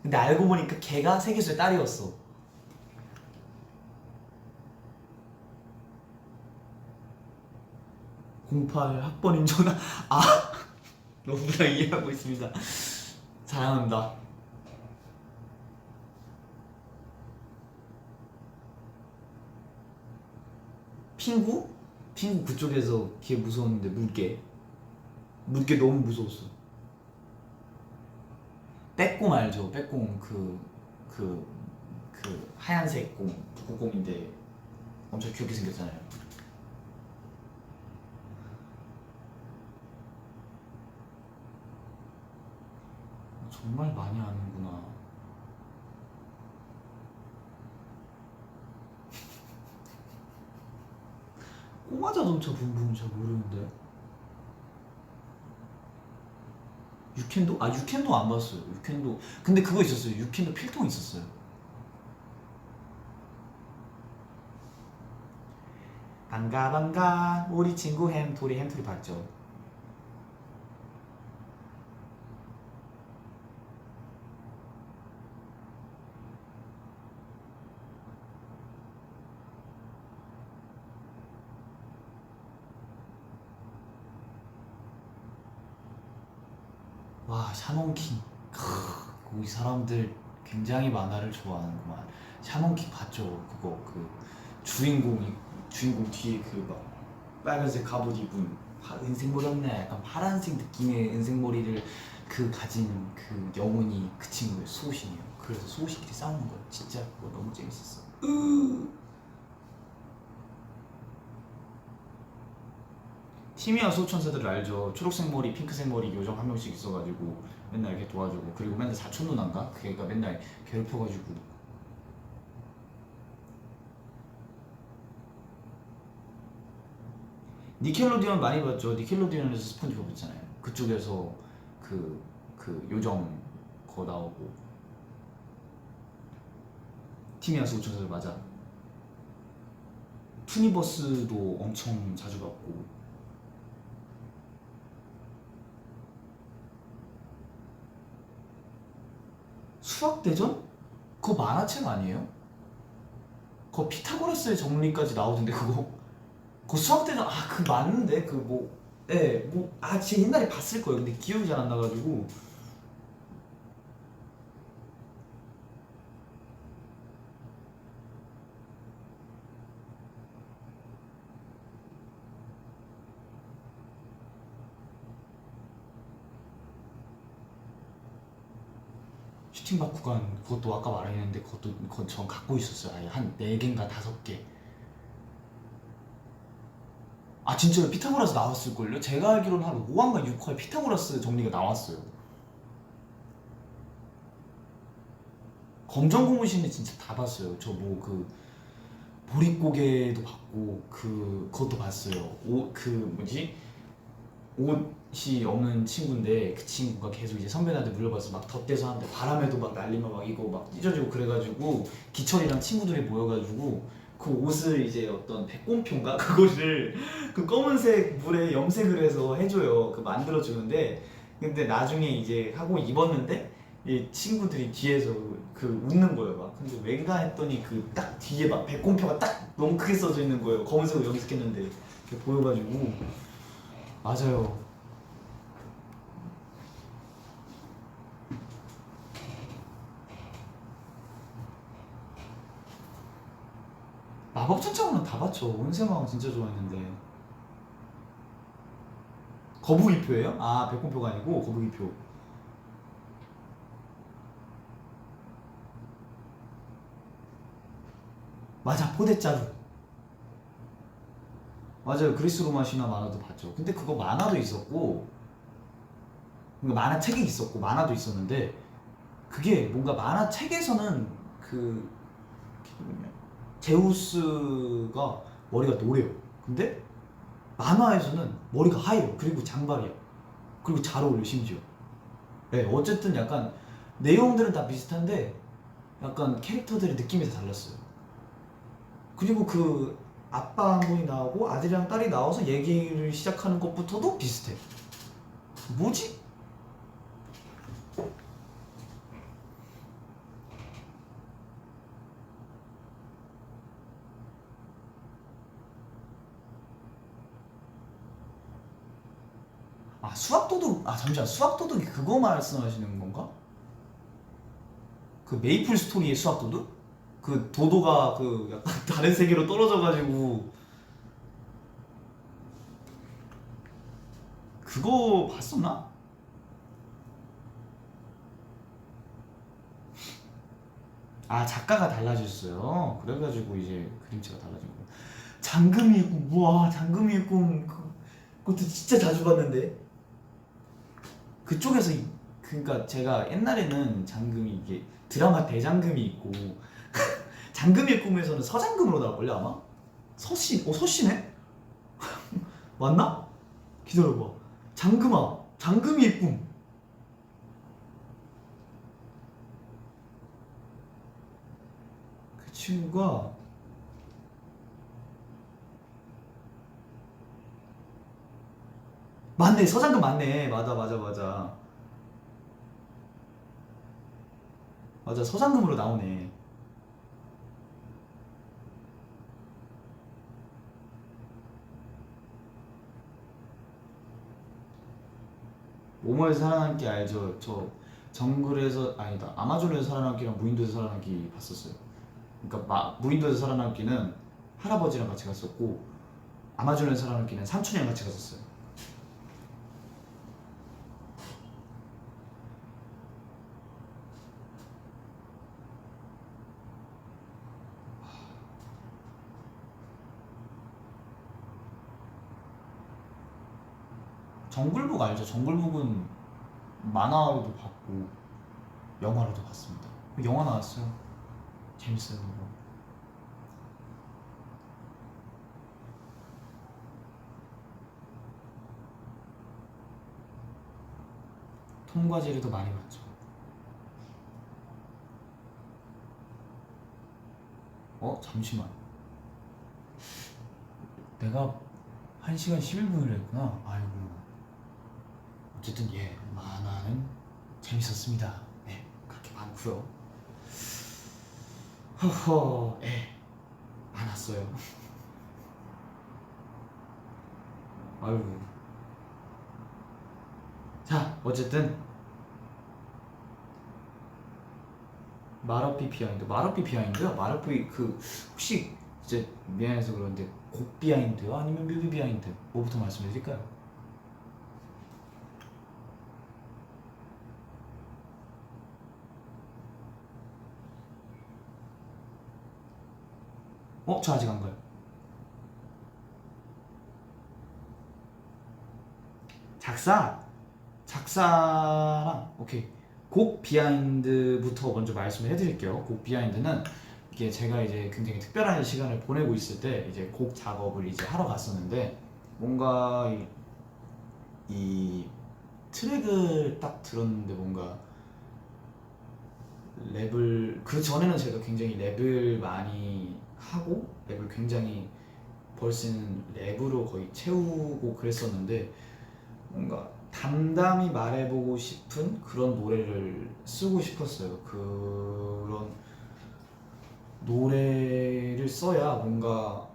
근데 알고 보니까 걔가 세계수의 딸이었어. 08 학번인 전화. 너무나 이해하고 있습니다. 사랑합니다. 핑구? 핑구 그쪽에서 걔 무서웠는데 물개 너무 무서웠어. 빼꼼 알죠? 빼꼼 그 하얀색 공 북극공인데 엄청 귀엽게 생겼잖아요. 정말 많이 아는구나. 꼬마 자동차 붐붐 잘 모르는데. 유캔도? 유캔도 안 봤어요. 유캔도 근데 그거 있었어요. 유캔도 필통 있었어요. 반가 반가 우리 친구 햄토리 봤죠. 와 샤먼킹 이 사람들 굉장히 만화를 좋아하는구만. 샤먼킹 봤죠. 그거 그 주인공 뒤에 그막 빨간색 갑옷 입은 은색머리였네. 약간 파란색 느낌의 은색머리를 가진 그 영혼이 그 친구의 수호신이에요. 그래서 수호신끼리 싸우는 거예요. 진짜 그거 너무 재밌었어. 티미아 수호천사들을 알죠? 초록색 머리, 핑크색 머리 요정 한 명씩 있어가지고 맨날 이렇게 도와주고, 그리고 맨날 사촌 누나인가? 그 애가 맨날 괴롭혀가지고. 니켈로디언 많이 봤죠. 니켈로디언에서 스폰지밥 있잖아요. 그쪽에서 그 요정 거 나오고. 티미아 수호천사들 맞아. 투니버스도 엄청 자주 봤고. 수학대전? 그거 만화책 아니에요? 그거 피타고라스의 정리까지 나오던데 그거. 그 수학대전, 그 맞는데 그 뭐, 예, 뭐, 진짜 옛날에 봤을 거예요. 근데 기억이 잘 안 나가지고. 슈팅박 구간 그것도 아까 말했는데 그건 전 갖고 있었어요. 아예 한 4개인가 5개. 진짜요? 피타고라스 나왔을걸요? 제가 알기로는 한 5화인가 6화에 피타고라스 정리가 나왔어요. 검정고무신은 진짜 다 봤어요. 저 뭐 보릿고개도 봤고 그것도 봤어요. 뭐지? 옷이 없는 친구인데 그 친구가 계속 이제 선배한테 물려봐서 막 덧대서 하는데 바람에도 막 날리면 막 이거 막 찢어지고, 그래가지고 기철이랑 친구들이 모여가지고 그 옷을 이제 어떤 백곰표인가 그거를 그 검은색 물에 염색을 해서 해줘요. 그 만들어주는데, 근데 나중에 이제 하고 입었는데 이 친구들이 뒤에서 웃는 거예요. 막 근데 왠가 했더니 딱 뒤에 막 백곰표가 딱 너무 크게 써져 있는 거예요. 검은색으로 염색했는데 보여가지고. 맞아요. 마법천장은 다 봤죠. 온세마왕 진짜 좋아했는데. 거북이표예요? 백곰표가 아니고 거북이표. 맞아, 포대자루. 맞아요. 그리스 로마 신화 만화도 봤죠. 근데 그거 만화도 있었고, 그러니까 만화책이 있었고 만화도 있었는데, 그게 뭔가 만화책에서는 제우스가 머리가 노래요. 근데 만화에서는 머리가 하얘요. 그리고 장발이야. 그리고 잘 어울려 심지어. 네, 어쨌든 약간 내용들은 다 비슷한데 약간 캐릭터들의 느낌이 다 달랐어요. 그리고 아빠 한 분이 나오고 아들이랑 딸이 나와서 얘기를 시작하는 것부터도 비슷해. 뭐지? 수학도둑. 잠시만, 수학도둑이 그거 말씀하시는 건가? 그 메이플 스토리의 수학도둑? 도도가 약간 다른 세계로 떨어져가지고 그거 봤었나? 작가가 달라졌어요. 그래가지고 이제 그림체가 달라진 거. 장금이의 꿈. 우와, 장금이의 꿈. 그것도 진짜 자주 봤는데. 그쪽에서 그러니까 제가 옛날에는 장금이 이게 드라마 대장금이 있고 장금이의 꿈에서는 서장금으로 나올걸요 아마? 서씨네? 맞나? 기다려봐. 장금이의 꿈. 그 친구가 맞네, 서장금 맞네. 맞아, 서장금으로 나오네. 모모에서 살아남기 알죠? 저 정글에서, 아니다, 아마존에서 살아남기랑 무인도에서 살아남기 봤었어요. 그러니까 무인도에서 살아남기는 할아버지랑 같이 갔었고, 안아주는 사람끼리는 삼촌이랑 같이 갔었어요. 정글북 알죠? 정글북은 만화로도 봤고 영화로도 봤습니다. 영화 나왔어요. 재밌어요. 그거. 톰과 제리도 많이 봤죠. 잠시만. 내가 1시간 11분을 했구나. 아이고. 어쨌든 만화는 재밌었습니다. 네, 그렇게 많고요. 허허, 많았어요. 아이고. 자, 어쨌든 마라피 비하인드. 마라피 비하인드요? 마라피 혹시 이제 미안해서 그런데 곡 비하인드요? 아니면 뮤비 비하인드? 뭐부터 말씀드릴까요? 저 아직 안 가요. 작사랑 오케이. 곡 비하인드부터 먼저 말씀을 해드릴게요. 곡 비하인드는 이게 제가 이제 굉장히 특별한 시간을 보내고 있을 때 이제 곡 작업을 이제 하러 갔었는데 뭔가 이 트랙을 딱 들었는데 뭔가 랩을 그 전에는 제가 굉장히 랩을 많이 하고 랩을 굉장히 벌스는 랩으로 거의 채우고 그랬었는데 뭔가 담담히 말해보고 싶은 그런 노래를 쓰고 싶었어요. 그런 노래를 써야 뭔가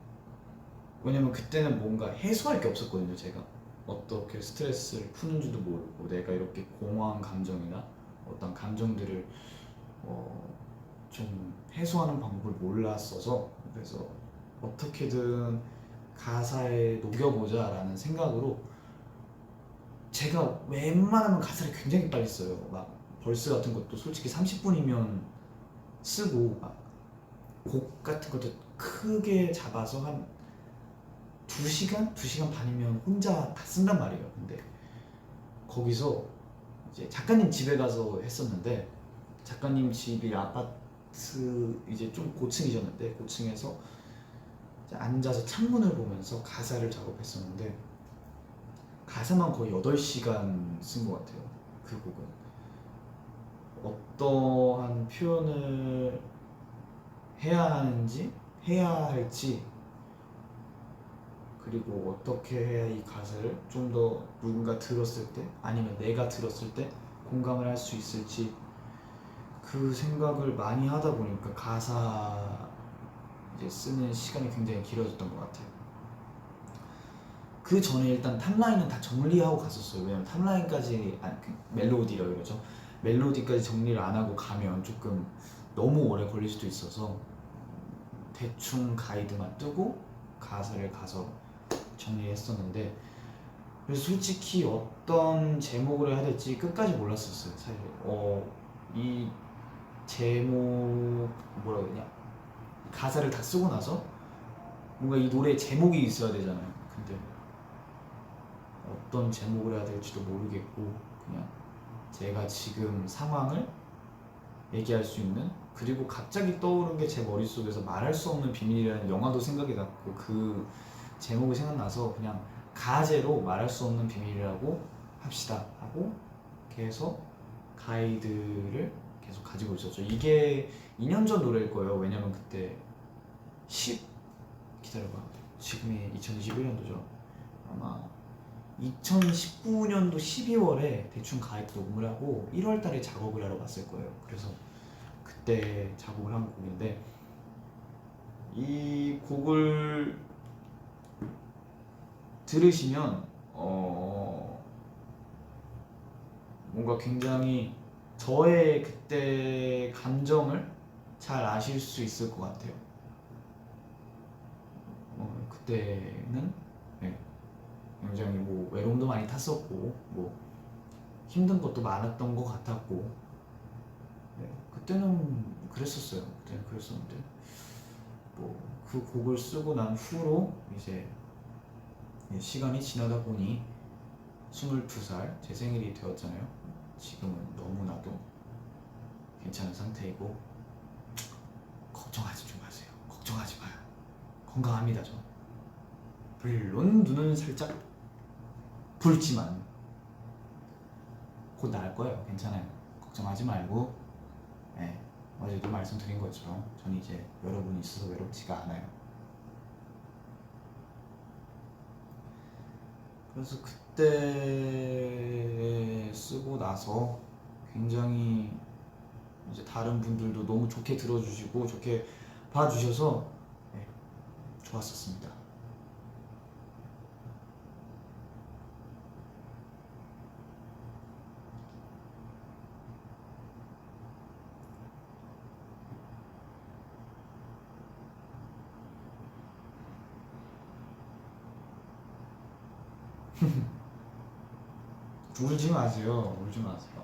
왜냐면 그때는 뭔가 해소할 게 없었거든요. 제가 어떻게 스트레스를 푸는지도 모르고 내가 이렇게 공허한 감정이나 어떤 감정들을 좀 해소하는 방법을 몰랐어서 그래서 어떻게든 가사에 녹여보자라는 생각으로 제가 웬만하면 가사를 굉장히 빨리 써요. 막 벌스 같은 것도 솔직히 30분이면 쓰고 막 곡 같은 것도 크게 잡아서 한 2시간? 2시간 반이면 혼자 다 쓴단 말이에요. 근데 거기서 이제 작가님 집에 가서 했었는데 작가님 집이 아파트 이제 좀 고층이셨는데 고층에서 이제 앉아서 창문을 보면서 가사를 작업했었는데 가사만 거의 8시간 쓴 것 같아요. 그 곡은 어떠한 표현을 해야 하는지 해야 할지 그리고 어떻게 해야 이 가사를 좀 더 누군가 들었을 때 아니면 내가 들었을 때 공감을 할 수 있을지 그 생각을 많이 하다 보니까 가사 이제 쓰는 시간이 굉장히 길어졌던 것 같아요. 그 전에 일단 탑라인은 다 정리하고 갔었어요. 왜냐면 탑라인까지 멜로디라 그러죠. 멜로디까지 정리를 안 하고 가면 조금 너무 오래 걸릴 수도 있어서 대충 가이드만 뜨고 가사를 가서 정리했었는데 그래서 솔직히 어떤 제목을 해야 될지 끝까지 몰랐었어요. 사실 이 제목 뭐라 그러냐 가사를 다 쓰고 나서 뭔가 이 노래 제목이 있어야 되잖아요. 근데 어떤 제목을 해야 될지도 모르겠고 그냥 제가 지금 상황을 얘기할 수 있는 그리고 갑자기 떠오른 게 제 머릿속에서 말할 수 없는 비밀이라는 영화도 생각이 났고 그 제목이 생각나서 그냥 가제로 말할 수 없는 비밀이라고 합시다 하고 계속 가이드를 계속 가지고 있었죠. 이게 2년 전 노래일 거예요. 왜냐면 그때 기다려봐. 지금이 2021년도죠. 아마 2019년도 12월에 대충 가이드 녹음을 하고 1월 달에 작업을 하러 갔을 거예요. 그래서 그때 작업을 한 곡인데 이 곡을 들으시면 뭔가 굉장히 저의 그때 감정을 잘 아실 수 있을 것 같아요. 그때는 굉장히 뭐 외로움도 많이 탔었고 뭐 힘든 것도 많았던 것 같았고 네, 그때는 그랬었어요. 그때는 그랬었는데 뭐 그 곡을 쓰고 난 후로 이제 시간이 지나다 보니 22살 제 생일이 되었잖아요. 지금은 너무나도 괜찮은 상태이고 걱정하지 좀 마세요. 걱정하지 마요. 건강합니다 저. 물론 눈은 살짝 붉지만 곧 나을 거예요. 괜찮아요. 걱정하지 말고 네, 어제도 말씀드린 것처럼 저는 이제 여러분이 있어서 외롭지가 않아요. 그래서 그때 쓰고 나서 굉장히 이제 다른 분들도 너무 좋게 들어주시고 좋게 봐주셔서 네, 좋았었습니다. 울지 마세요. 울지 마세요.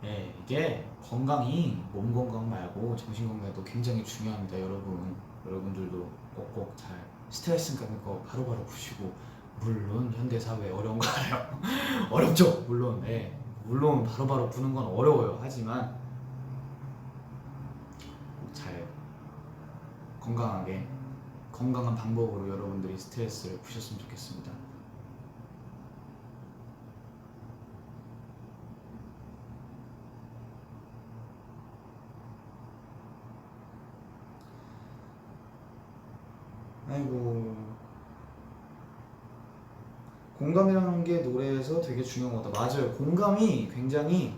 네, 이게 건강이 몸 건강 말고 정신 건강에도 굉장히 중요합니다. 여러분들도 꼭꼭 잘 스트레스 같은 거 바로바로 푸시고 물론 현대 사회 어려운 거 알아요. 어렵죠. 물론 물론 바로바로 푸는 건 어려워요. 하지만 잘 건강하게 건강한 방법으로 여러분들이 스트레스를 푸셨으면 좋겠습니다. 아이고 공감이라는 게 노래에서 되게 중요한 것 같다. 맞아요. 공감이 굉장히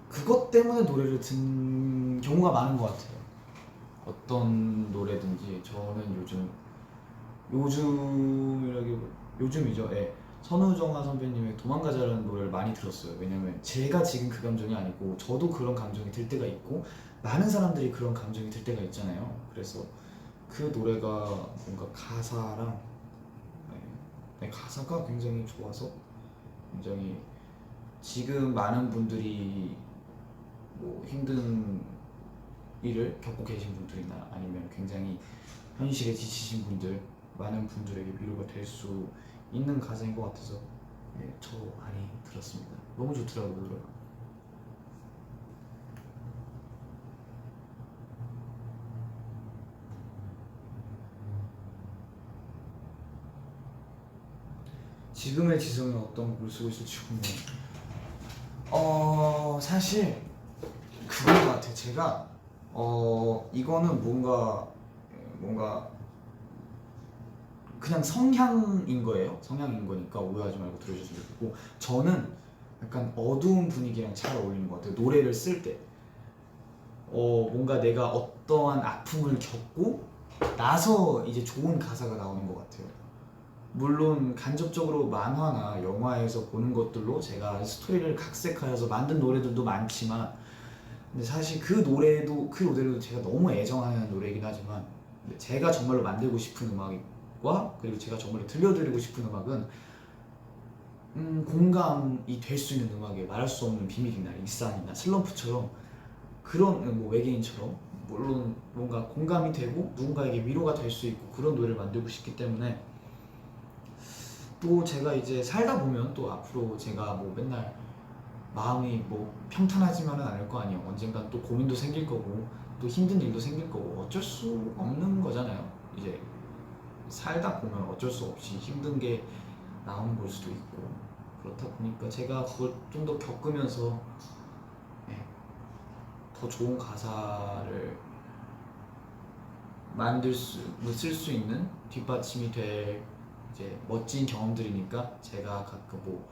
그것 때문에 노래를 듣는 경우가 많은 것 같아요. 어떤 노래든지 저는 요즘이죠. 선우정아 선배님의 도망가자라는 노래를 많이 들었어요. 왜냐면 제가 지금 그 감정이 아니고 저도 그런 감정이 들 때가 있고 많은 사람들이 그런 감정이 들 때가 있잖아요. 그래서 그 노래가 뭔가 가사랑 가사가 굉장히 좋아서 굉장히 지금 많은 분들이 뭐 힘든 일을 겪고 계신 분들이나 아니면 굉장히 현실에 지치신 분들 많은 분들에게 위로가 될 수 있는 가사인 것 같아서 저 많이 들었습니다. 너무 좋더라고요 노래가. 지금의 지성이 어떤 곡을 쓰고 있을지 궁금해요. 사실 그건 것 같아요. 제가 이거는 뭔가 그냥 성향인 거예요. 성향인 거니까 오해하지 말고 들어주시면 좋겠고 저는 약간 어두운 분위기랑 잘 어울리는 것 같아요. 노래를 쓸 때 뭔가 내가 어떠한 아픔을 겪고 나서 이제 좋은 가사가 나오는 것 같아요. 물론 간접적으로 만화나 영화에서 보는 것들로 제가 스토리를 각색하여서 만든 노래들도 많지만 근데 사실 그 노래도 제가 너무 애정하는 노래이긴 하지만 제가 정말로 만들고 싶은 음악과 그리고 제가 정말로 들려드리고 싶은 음악은 공감이 될 수 있는 음악이에요. 말할 수 없는 비밀이나 일상이나 슬럼프처럼 그런 뭐 외계인처럼 물론 뭔가 공감이 되고 누군가에게 위로가 될 수 있고 그런 노래를 만들고 싶기 때문에 또 제가 이제 살다 보면 또 앞으로 제가 뭐 맨날 마음이 뭐 평탄하지만은 않을 거 아니에요. 언젠간 또 고민도 생길 거고 또 힘든 일도 생길 거고 어쩔 수 없는 거잖아요. 이제 살다 보면 어쩔 수 없이 힘든 게 나오는 걸 수도 있고 그렇다 보니까 제가 그걸 좀 더 겪으면서 더 좋은 가사를 쓸 수 있는 뒷받침이 될 이제 멋진 경험들이니까 제가 가끔 뭐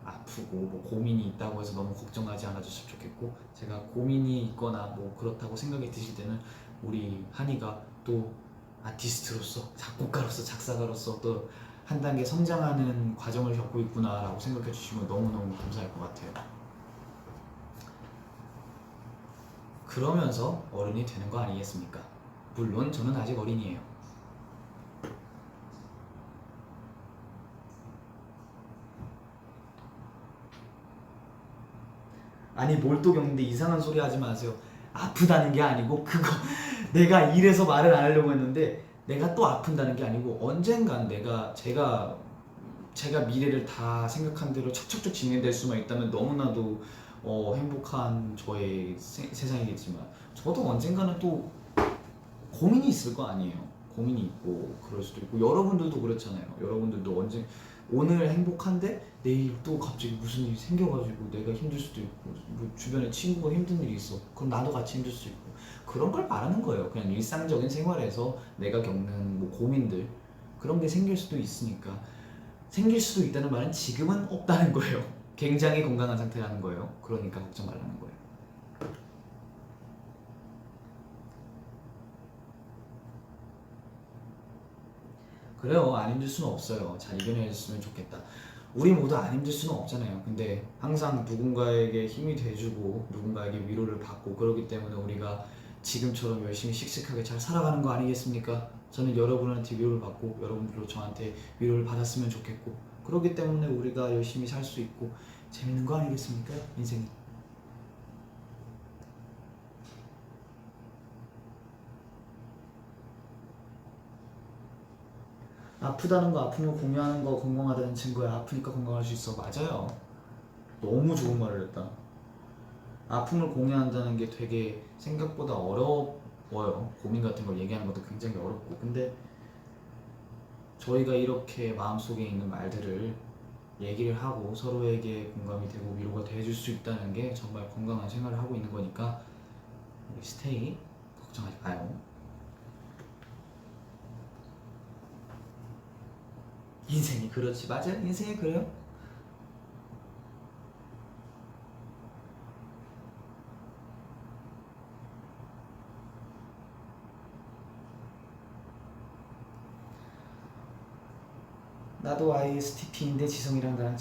아프고 뭐 고민이 있다고 해서 너무 걱정하지 않아줬으면 좋겠고 제가 고민이 있거나 뭐 그렇다고 생각이 드실 때는 우리 한이가 또 아티스트로서 작곡가로서 작사가로서 또 한 단계 성장하는 과정을 겪고 있구나 라고 생각해 주시면 너무너무 감사할 것 같아요. 그러면서 어른이 되는 거 아니겠습니까? 물론 저는 아직 어린이에요. 아니 뭘 또 겪는데 이상한 소리 하지 마세요. 아프다는 게 아니고 그거 내가 이래서 말을 안 하려고 했는데 내가 또 아픈다는 게 아니고 언젠간 제가 미래를 다 생각한 대로 척척척 진행될 수만 있다면 너무나도 행복한 저의 세상이겠지만 저도 언젠가는 또 고민이 있을 거 아니에요. 고민이 있고 그럴 수도 있고 여러분들도 그렇잖아요. 여러분들도 오늘 행복한데 내일 또 갑자기 무슨 일이 생겨가지고 내가 힘들 수도 있고 뭐 주변에 친구가 힘든 일이 있어. 그럼 나도 같이 힘들 수 있고 그런 걸 말하는 거예요. 그냥 일상적인 생활에서 내가 겪는 뭐 고민들 그런 게 생길 수도 있으니까 생길 수도 있다는 말은 지금은 없다는 거예요. 굉장히 건강한 상태라는 거예요. 그러니까 걱정 말라는 거예요. 그래요. 안 힘들 수는 없어요. 잘 이겨냈으면 좋겠다. 우리 모두 안 힘들 수는 없잖아요. 근데 항상 누군가에게 힘이 돼주고 누군가에게 위로를 받고 그러기 때문에 우리가 지금처럼 열심히 씩씩하게 잘 살아가는 거 아니겠습니까? 저는 여러분한테 위로를 받고 여러분들도 저한테 위로를 받았으면 좋겠고 그러기 때문에 우리가 열심히 살 수 있고 재밌는 거 아니겠습니까? 인생이. 아프다는 거 아픔을 공유하는 거 건강하다는 증거야. 아프니까 건강할 수 있어. 맞아요. 너무 좋은 말을 했다. 아픔을 공유한다는 게 되게 생각보다 어려워요. 고민 같은 걸 얘기하는 것도 굉장히 어렵고 근데 저희가 이렇게 마음속에 있는 말들을 얘기를 하고 서로에게 공감이 되고 위로가 돼줄 수 있다는 게 정말 건강한 생활을 하고 있는 거니까 우리 스테이 걱정하지 마요. 인생이 그렇지. 맞아요. 인생이 그래요. 나도 ISTP인데 지성이랑 나랑